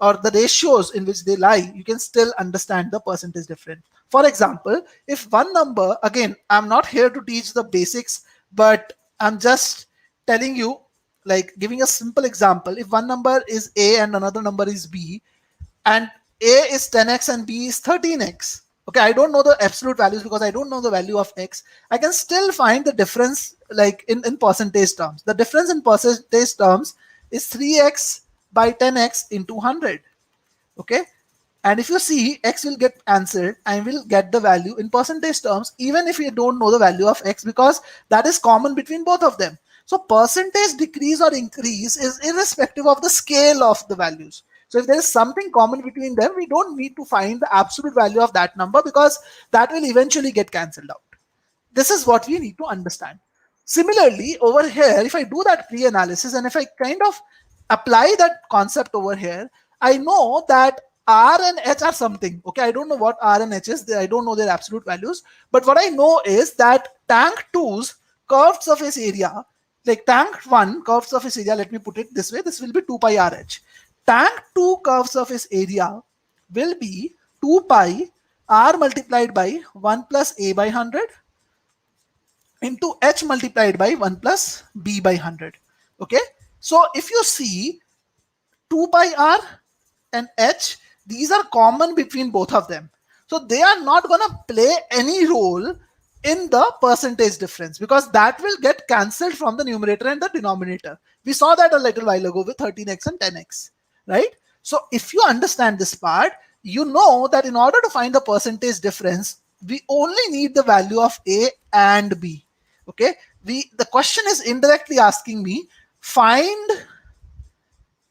or the ratios in which they lie, you can still understand the percentage difference. For example, if one number, again, I'm not here to teach the basics, but I'm just telling you, like giving a simple example. If one number is A and another number is B, and A is 10x and B is 13x. Okay, I don't know the absolute values because I don't know the value of x. I can still find the difference like in percentage terms. The difference in percentage terms is 3x by 10x into 100. Okay, And if you see, x will get answered and will get the value in percentage terms, even if you don't know the value of x, because that is common between both of them. So percentage decrease or increase is irrespective of the scale of the values. So if there is something common between them, we don't need to find the absolute value of that number, because that will eventually get cancelled out. This is what we need to understand. Similarly, over here, if I do that pre-analysis and if I kind of apply that concept over here, I know that R and H are something. Okay, I don't know what R and H is. I don't know their absolute values. But what I know is that tank 2's curved surface area, like tank 1 curved surface area, let me put it this way, this will be 2 pi RH. Tank 2 curved surface area will be 2 pi R multiplied by 1 plus A by 100 into H multiplied by 1 plus B by 100. Okay, so if you see 2 pi R and H, these are common between both of them. So they are not going to play any role in the percentage difference, because that will get cancelled from the numerator and the denominator. We saw that a little while ago with 13x and 10x, right? So if you understand this part, you know that in order to find the percentage difference, we only need the value of A and B. Okay, the question is indirectly asking me, find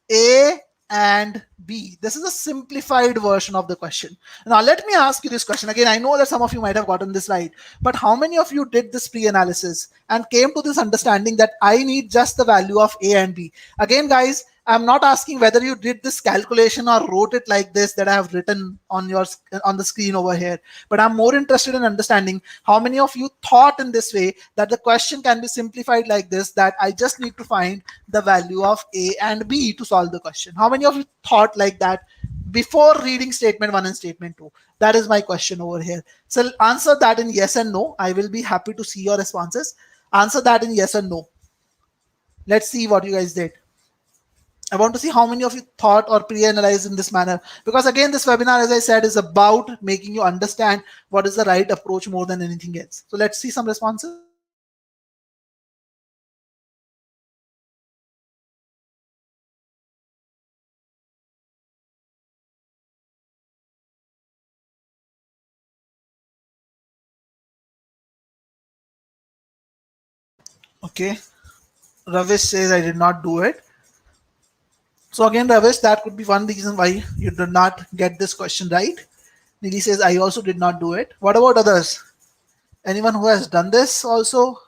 A and B. This is a simplified version of the question. Now let me ask you this question again. I know that some of you might have gotten this right, but how many of you did this pre-analysis and came to this understanding that I need just the value of A and B? Again, guys, I'm not asking whether you did this calculation or wrote it like this that I have written on the screen over here, but I'm more interested in understanding how many of you thought in this way, that the question can be simplified like this, that I just need to find the value of A and B to solve the question. How many of you thought like that before reading statement 1 and statement 2? That is my question over here. So answer that in yes and no. I will be happy to see your responses. Answer that in yes and no. Let's see what you guys did. I want to see how many of you thought or pre-analyzed in this manner, because again, this webinar, as I said, is about making you understand what is the right approach more than anything else. So let's see some responses. Okay, Ravish says I did not do it. So again, Ravish, that could be one reason why you did not get this question right. Nili says I also did not do it. What about others? Anyone who has done this also?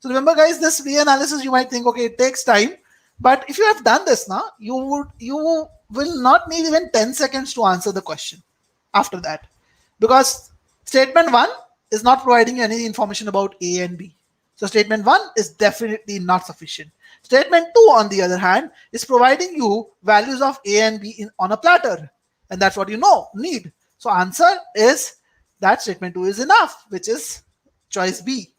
So remember, guys, this re-analysis, you might think, okay, it takes time, but if you have done this now, you will not need even 10 seconds to answer the question after that, because statement 1 is not providing you any information about A and B. So statement 1 is definitely not sufficient. Statement 2, on the other hand, is providing you values of A and B on a platter, and that's what you need. So answer is that statement 2 is enough, which is choice B.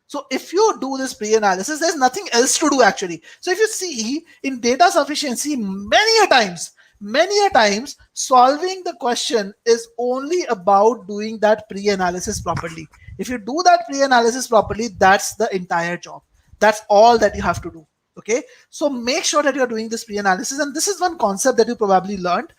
So if you do this pre-analysis, there's nothing else to do actually. So if you see in data sufficiency, many a times solving the question is only about doing that pre-analysis properly. If you do that pre-analysis properly, that's the entire job. That's all that you have to do. Okay, so make sure that you're doing this pre-analysis, and this is one concept that you probably learned,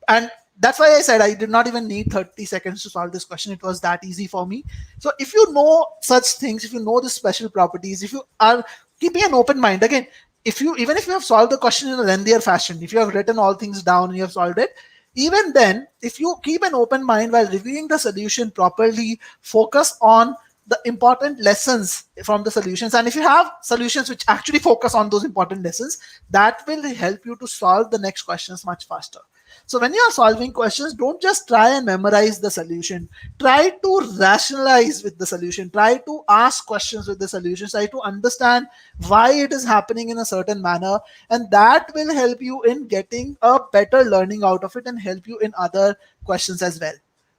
and that's why I said I did not even need 30 seconds to solve this question. It was that easy for me. So if you know such things, if you know the special properties, if you are keeping an open mind, again, even if you have solved the question in a lengthier fashion, if you have written all things down and you have solved it, even then, if you keep an open mind while reviewing the solution properly, focus on the important lessons from the solutions, and if you have solutions which actually focus on those important lessons, that will help you to solve the next questions much faster. So when you are solving questions, don't just try and memorize the solution. Try to rationalize with the solution. Try to ask questions with the solution. Try to understand why it is happening in a certain manner, and that will help you in getting a better learning out of it and help you in other questions as well.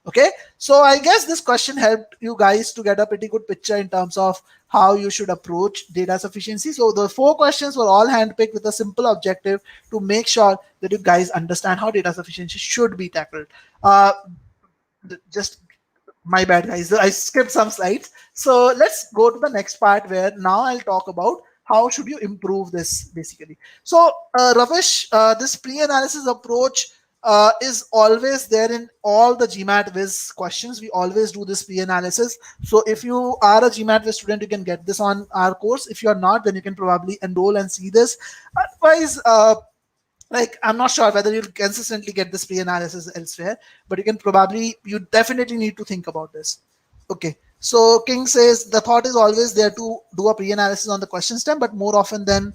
Okay, so I guess this question helped you guys to get a pretty good picture in terms of how you should approach data sufficiency. So the 4 questions were all handpicked with a simple objective to make sure that you guys understand how data sufficiency should be tackled. Just my bad, guys, I skipped some slides. So let's go to the next part, where now I'll talk about how should you improve this basically. So Ravish, this pre-analysis approach, is always there in all the GMAT Viz questions. We always do this pre-analysis. So if you are a GMAT Viz student, you can get this on our course. If you're not, then you can probably enroll and see this. Otherwise, like I'm not sure whether you'll consistently get this pre-analysis elsewhere, but you definitely need to think about this. Okay, so King says the thought is always there to do a pre-analysis on the question stem, but uh, more often than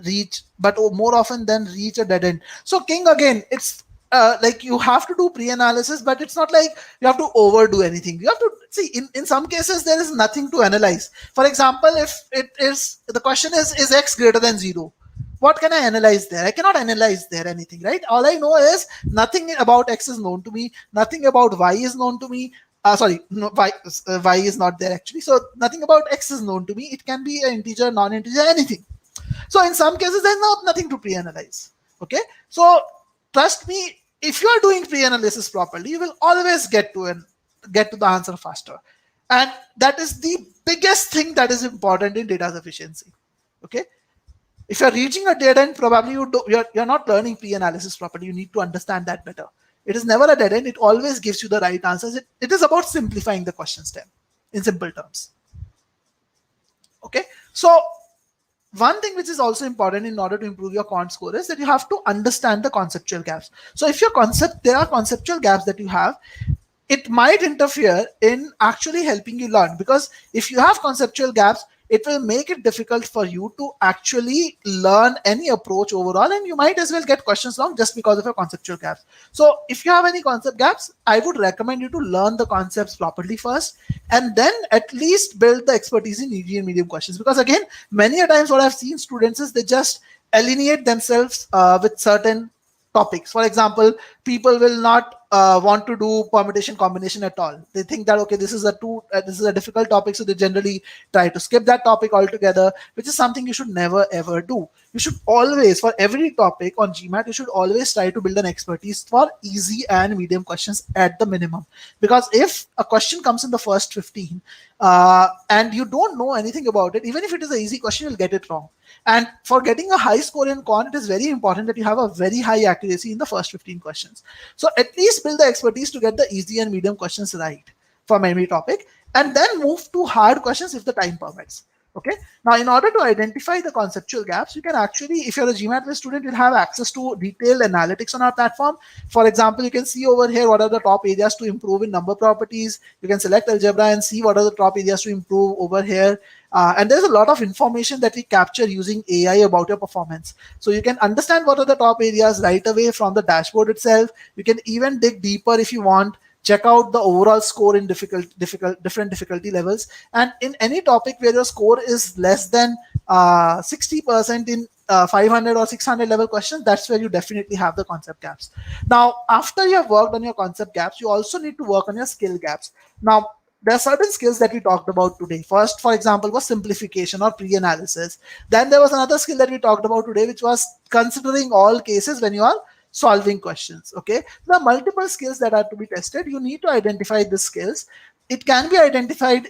reach a dead end. So King, again, it's like you have to do pre-analysis, but it's not like you have to overdo anything. You have to see, in some cases there is nothing to analyze. For example, if it is the question is x greater than 0, what can I analyze there? I cannot analyze there anything, right? All I know is nothing about x is known to me, nothing about y is known to me. Sorry, no, y is not there actually. So nothing about x is known to me. It can be an integer, non-integer, anything. So in some cases, there's nothing to pre-analyze. Okay, so trust me, if you are doing pre-analysis properly, you will always get to the answer faster, and that is the biggest thing that is important in data sufficiency. Okay, if you're reaching a dead end, probably you're not learning pre-analysis properly. You need to understand that better. It is never a dead end. It always gives you the right answers. It is about simplifying the question stem in simple terms. Okay, so one thing which is also important in order to improve your quant score is that you have to understand the conceptual gaps. So if there are conceptual gaps that you have, it might interfere in actually helping you learn, because if you have conceptual gaps, it will make it difficult for you to actually learn any approach overall, and you might as well get questions wrong just because of your conceptual gaps. So if you have any concept gaps, I would recommend you to learn the concepts properly first, and then at least build the expertise in easy and medium questions. Because again, many a times what I've seen students is they just alienate themselves with certain topics. For example, people will not want to do permutation combination at all. They think that okay, this is a difficult topic, so they generally try to skip that topic altogether, which is something you should never ever do. You should always, for every topic on GMAT, you should always try to build an expertise for easy and medium questions at the minimum. Because if a question comes in the first 15 and you don't know anything about it, even if it is an easy question, you'll get it wrong. And for getting a high score in quant, it is very important that you have a very high accuracy in the first 15 questions. So at least build the expertise to get the easy and medium questions right for every topic, and then move to hard questions if the time permits. Okay. Now, in order to identify the conceptual gaps, you can actually, if you're a GMAT student, you'll have access to detailed analytics on our platform. For example, you can see over here what are the top areas to improve in number properties. You can select algebra and see what are the top areas to improve over here. And there's a lot of information that we capture using AI about your performance. So you can understand what are the top areas right away from the dashboard itself. You can even dig deeper if you want. Check out the overall score in different difficulty levels. And in any topic where your score is less than 60% in 500 or 600 level questions, that's where you definitely have the concept gaps. Now, after you have worked on your concept gaps, you also need to work on your skill gaps. Now, there are certain skills that we talked about today. First, for example, was simplification or pre-analysis. Then there was another skill that we talked about today, which was considering all cases when you are solving questions. Okay, there are multiple skills that are to be tested. You need to identify the skills. It can be identified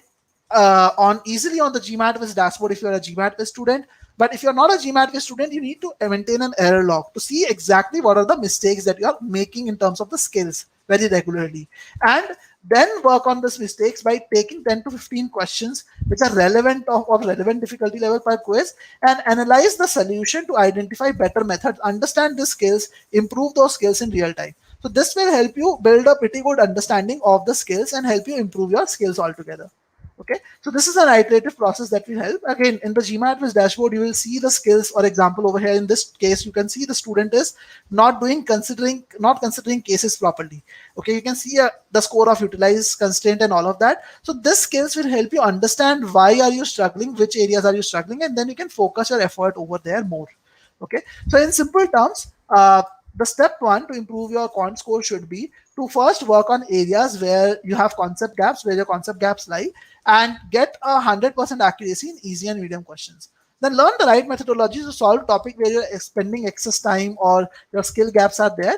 easily on the GMAT dashboard if you're a GMAT student. But if you're not a GMAT student, you need to maintain an error log to see exactly what are the mistakes that you are making in terms of the skills very regularly, and then work on these mistakes by taking 10 to 15 questions which are relevant of relevant difficulty level per quiz, and analyze the solution to identify better methods, understand the skills, improve those skills in real time. So this will help you build a pretty good understanding of the skills and help you improve your skills altogether. Okay, so this is an iterative process that will help. Again, in the GMAT dashboard, you will see the skills. For example, over here in this case, you can see the student is not considering cases properly. Okay, you can see the score of utilized constraint and all of that. So this skills will help you understand why are you struggling, which areas are you struggling, and then you can focus your effort over there more. Okay, so in simple terms, the step one to improve your quant score should be to first work on areas where you have concept gaps, where your concept gaps lie, and get 100% accuracy in easy and medium questions. Then learn the right methodology to solve topic where you're spending excess time or your skill gaps are there.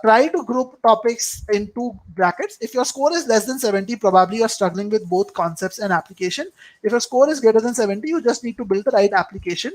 Try to group topics into brackets. If your score is less than 70, probably you're struggling with both concepts and application. If your score is greater than 70, you just need to build the right application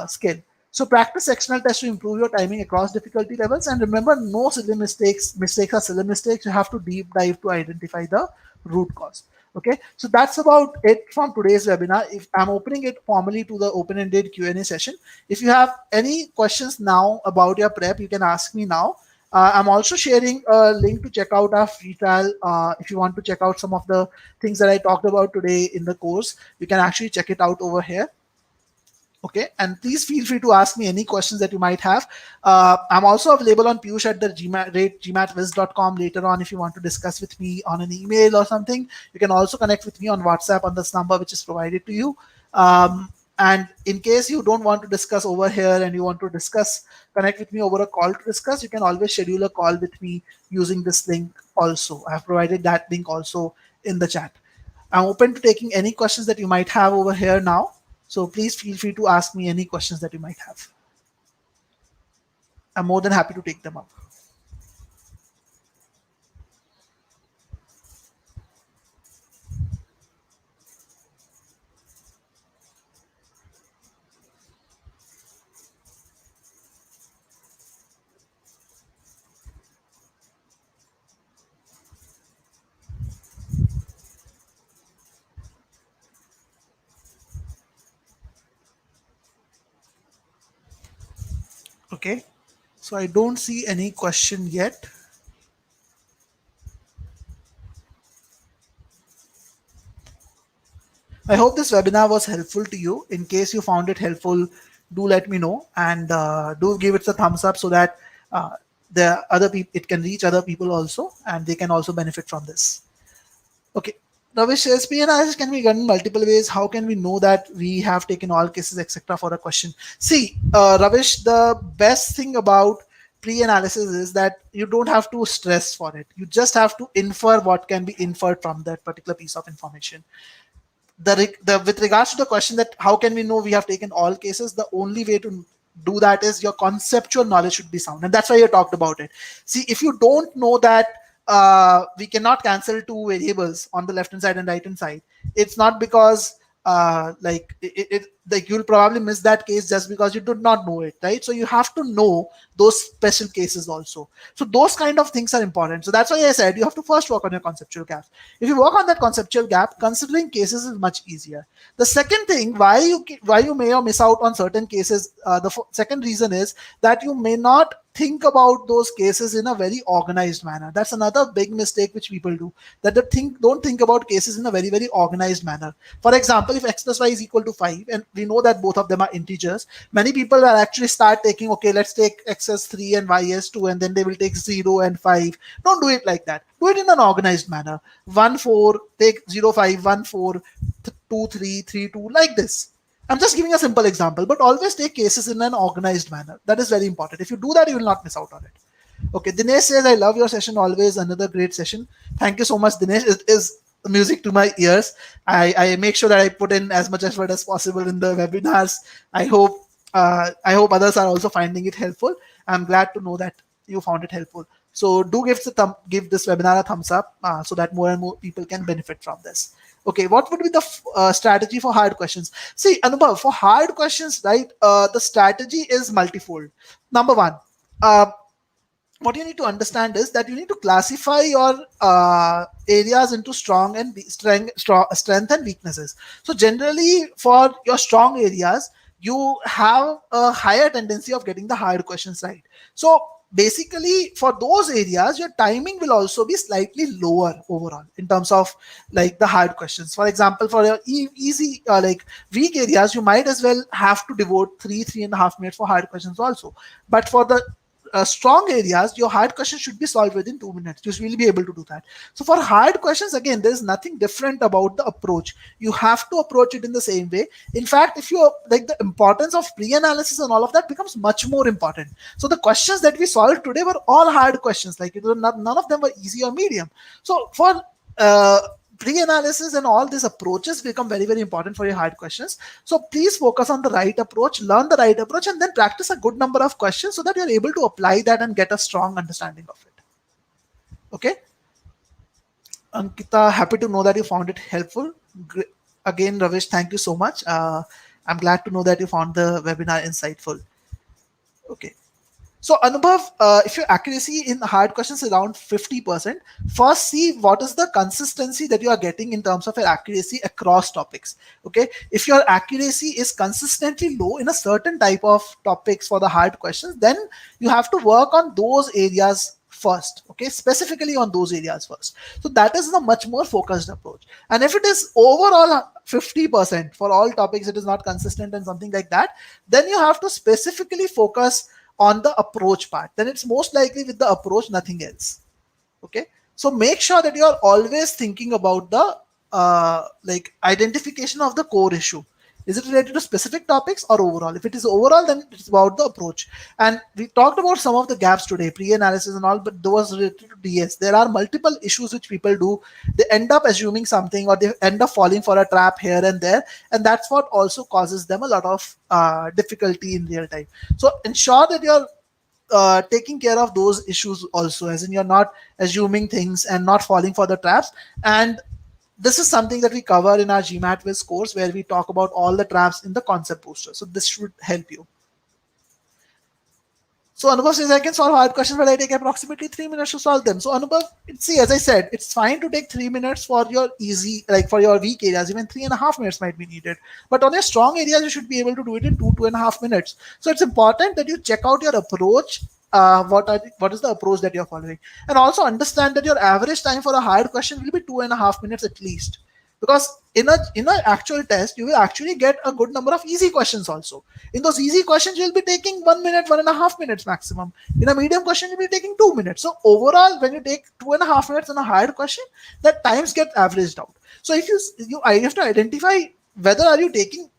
skill. So practice sectional tests to improve your timing across difficulty levels. And remember, no silly mistakes. Mistakes are silly mistakes. You have to deep dive to identify the root cause. Okay, so that's about it from today's webinar. If I'm opening it formally to the open-ended Q&A session, if you have any questions now about your prep, you can ask me now. I'm also sharing a link to check out our free trial. If you want to check out some of the things that I talked about today in the course, you can actually check it out over here. Okay, and please feel free to ask me any questions that you might have. I'm also available on Piyush at the gmatviz.com later on if you want to discuss with me on an email or something. You can also connect with me on WhatsApp on this number which is provided to you. And in case you don't want to discuss over here and you want to discuss, connect with me over a call to discuss, you can always schedule a call with me using this link also. I have provided that link also in the chat. I'm open to taking any questions that you might have over here now. So please feel free to ask me any questions that you might have. I'm more than happy to take them up. Okay. So I don't see any question yet. I hope this webinar was helpful to you. In case you found it helpful, do let me know and do give it a thumbs up so that the other people it can reach other people also and they can also benefit from this. Okay. Ravish says PNRs can be done in multiple ways. How can we know that we have taken all cases, etc., for a question? See, Ravish, the best thing about pre-analysis is that you don't have to stress for it. You just have to infer what can be inferred from that particular piece of information. With regards to the question that how can we know we have taken all cases, the only way to do that is your conceptual knowledge should be sound, and that's why you talked about it. See, if you don't know that we cannot cancel two variables on the left hand side and right hand side, it's not because like you'll probably miss that case just because you did not know it, right? So you have to know those special cases also. So those kind of things are important. So that's why I said you have to first work on your conceptual gaps. If you work on that conceptual gap, considering cases is much easier. The second thing why you may or miss out on certain cases, second reason is that you may not think about those cases in a very organized manner. That's another big mistake which people do, that they don't think about cases in a very, very organized manner. For example, if x plus y is equal to 5 and we know that both of them are integers, many people will actually start taking, okay, let's take x as 3 and y as 2, and then they will take 0 and 5. Don't do it like that. Do it in an organized manner. 1 4, take 0 5, 1 4, 2 3, 3 2, like this. I'm just giving a simple example, but always take cases in an organized manner. That is very important. If you do that, you will not miss out on it. Okay, Dinesh says, I love your session always. Another great session. Thank you so much, Dinesh. It is music to my ears. I make sure that I put in as much effort as possible in the webinars. I hope others are also finding it helpful. I'm glad to know that you found it helpful. So do give this webinar a thumbs up so that more and more people can benefit from this. Okay, what would be the strategy for hard questions? See, Anubhav, for hard questions, right, the strategy is multifold. Number one, uh, what you need to understand is that you need to classify your areas into strength and weaknesses. So generally, for your strong areas, you have a higher tendency of getting the hard questions right. So basically, for those areas, your timing will also be slightly lower overall in terms of like the hard questions. For example, for your easy like weak areas, you might as well have to devote 3.5 minutes for hard questions also. But for the strong areas, your hard questions should be solved within 2 minutes. You will be able to do that. So for hard questions, again, there is nothing different about the approach. You have to approach it in the same way. In fact, if you like, the importance of pre-analysis and all of that becomes much more important. So the questions that we solved today were all hard questions. Like none of them were easy or medium. So for pre-analysis and all these approaches become very, very important for your hard questions. So please focus on the right approach, learn the right approach, and then practice a good number of questions so that you're able to apply that and get a strong understanding of it. Okay. Ankita, happy to know that you found it helpful. Again, Ravish, thank you so much. I'm glad to know that you found the webinar insightful. Okay. So Anubhav, if your accuracy in hard questions is around 50%, first see what is the consistency that you are getting in terms of your accuracy across topics. Okay, if your accuracy is consistently low in a certain type of topics for the hard questions, then you have to work on those areas first. Okay, specifically on those areas first. So that is the much more focused approach. And if it is overall 50% for all topics, it is not consistent and something like that, then you have to specifically focus on the approach part. Then it's most likely with the approach, nothing else. Okay, so make sure that you are always thinking about the like identification of the core issue. Is it related to specific topics or overall? If it is overall, then it's about the approach. And we talked about some of the gaps today, pre-analysis and all, but those related to DS. There are multiple issues which people do. They end up assuming something, or they end up falling for a trap here and there, and that's what also causes them a lot of difficulty in real time. So ensure that you're taking care of those issues also, as in you're not assuming things and not falling for the traps. And this is something that we cover in our GMAT Wiz course, where we talk about all the traps in the concept booster. So this should help you. So Anubhav says, I can solve hard questions, but I take approximately 3 minutes to solve them. So Anubhav, see, as I said, it's fine to take 3 minutes for your easy, like for your weak areas. Even 3.5 minutes might be needed. But on your strong areas, you should be able to do it in 2.5 minutes. So it's important that you check out your approach. What is the approach that you're following, and also understand that your average time for a hard question will be 2.5 minutes at least. Because in a actual test, you will actually get a good number of easy questions also. In those easy questions, you'll be taking 1 minute, 1.5 minutes maximum. In a medium question, you'll be taking 2 minutes. So overall, when you take 2.5 minutes on a hard question, that times get averaged out. So if you have to identify whether are you taking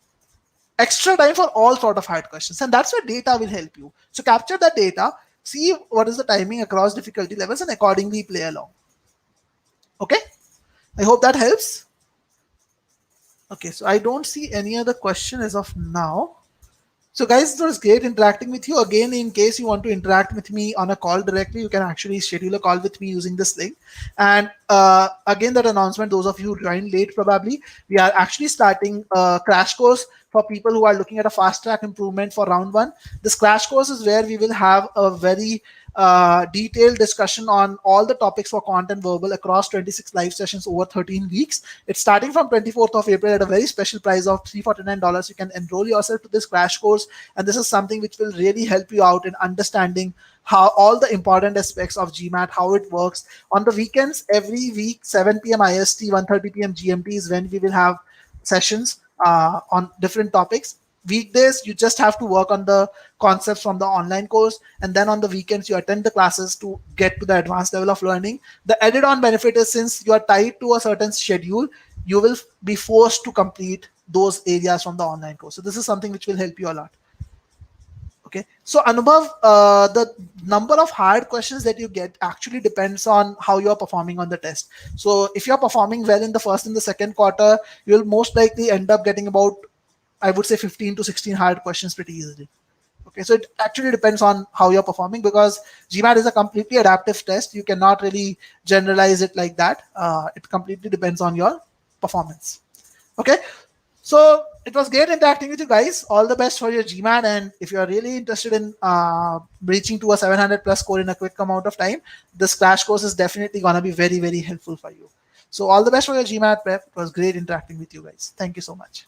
extra time for all sort of hard questions, and that's where data will help you. So capture that data, see what is the timing across difficulty levels, and accordingly play along. Okay, I hope that helps. Okay, so I don't see any other question as of now. So guys, it was great interacting with you. Again, in case you want to interact with me on a call directly, you can actually schedule a call with me using this link. And again, that announcement, those of you who joined late probably, we are actually starting a crash course for people who are looking at a fast track improvement for round one. This crash course is where we will have a very detailed discussion on all the topics for quant and verbal across 26 live sessions over 13 weeks. It's starting from 24th of April at a very special price of $349. You can enroll yourself to this crash course, and this is something which will really help you out in understanding how all the important aspects of GMAT, how it works. On the weekends, every week, 7 p.m. IST, 1:30 p.m. GMT is when we will have sessions on different topics. Weekdays, you just have to work on the concepts from the online course, and then on the weekends, you attend the classes to get to the advanced level of learning. The added on benefit is, since you are tied to a certain schedule, you will be forced to complete those areas from the online course. So this is something which will help you a lot. Okay, so Anubhav, the number of hard questions that you get actually depends on how you're performing on the test. So if you're performing well in the first and the second quarter, you'll most likely end up getting about, I would say, 15 to 16 hard questions pretty easily. Okay, so it actually depends on how you're performing, because GMAT is a completely adaptive test. You cannot really generalize it like that. It completely depends on your performance. Okay, so it was great interacting with you guys. All the best for your GMAT, and if you're really interested in reaching to a 700 plus score in a quick amount of time, this crash course is definitely going to be very, very helpful for you. So all the best for your GMAT prep. It was great interacting with you guys. Thank you so much.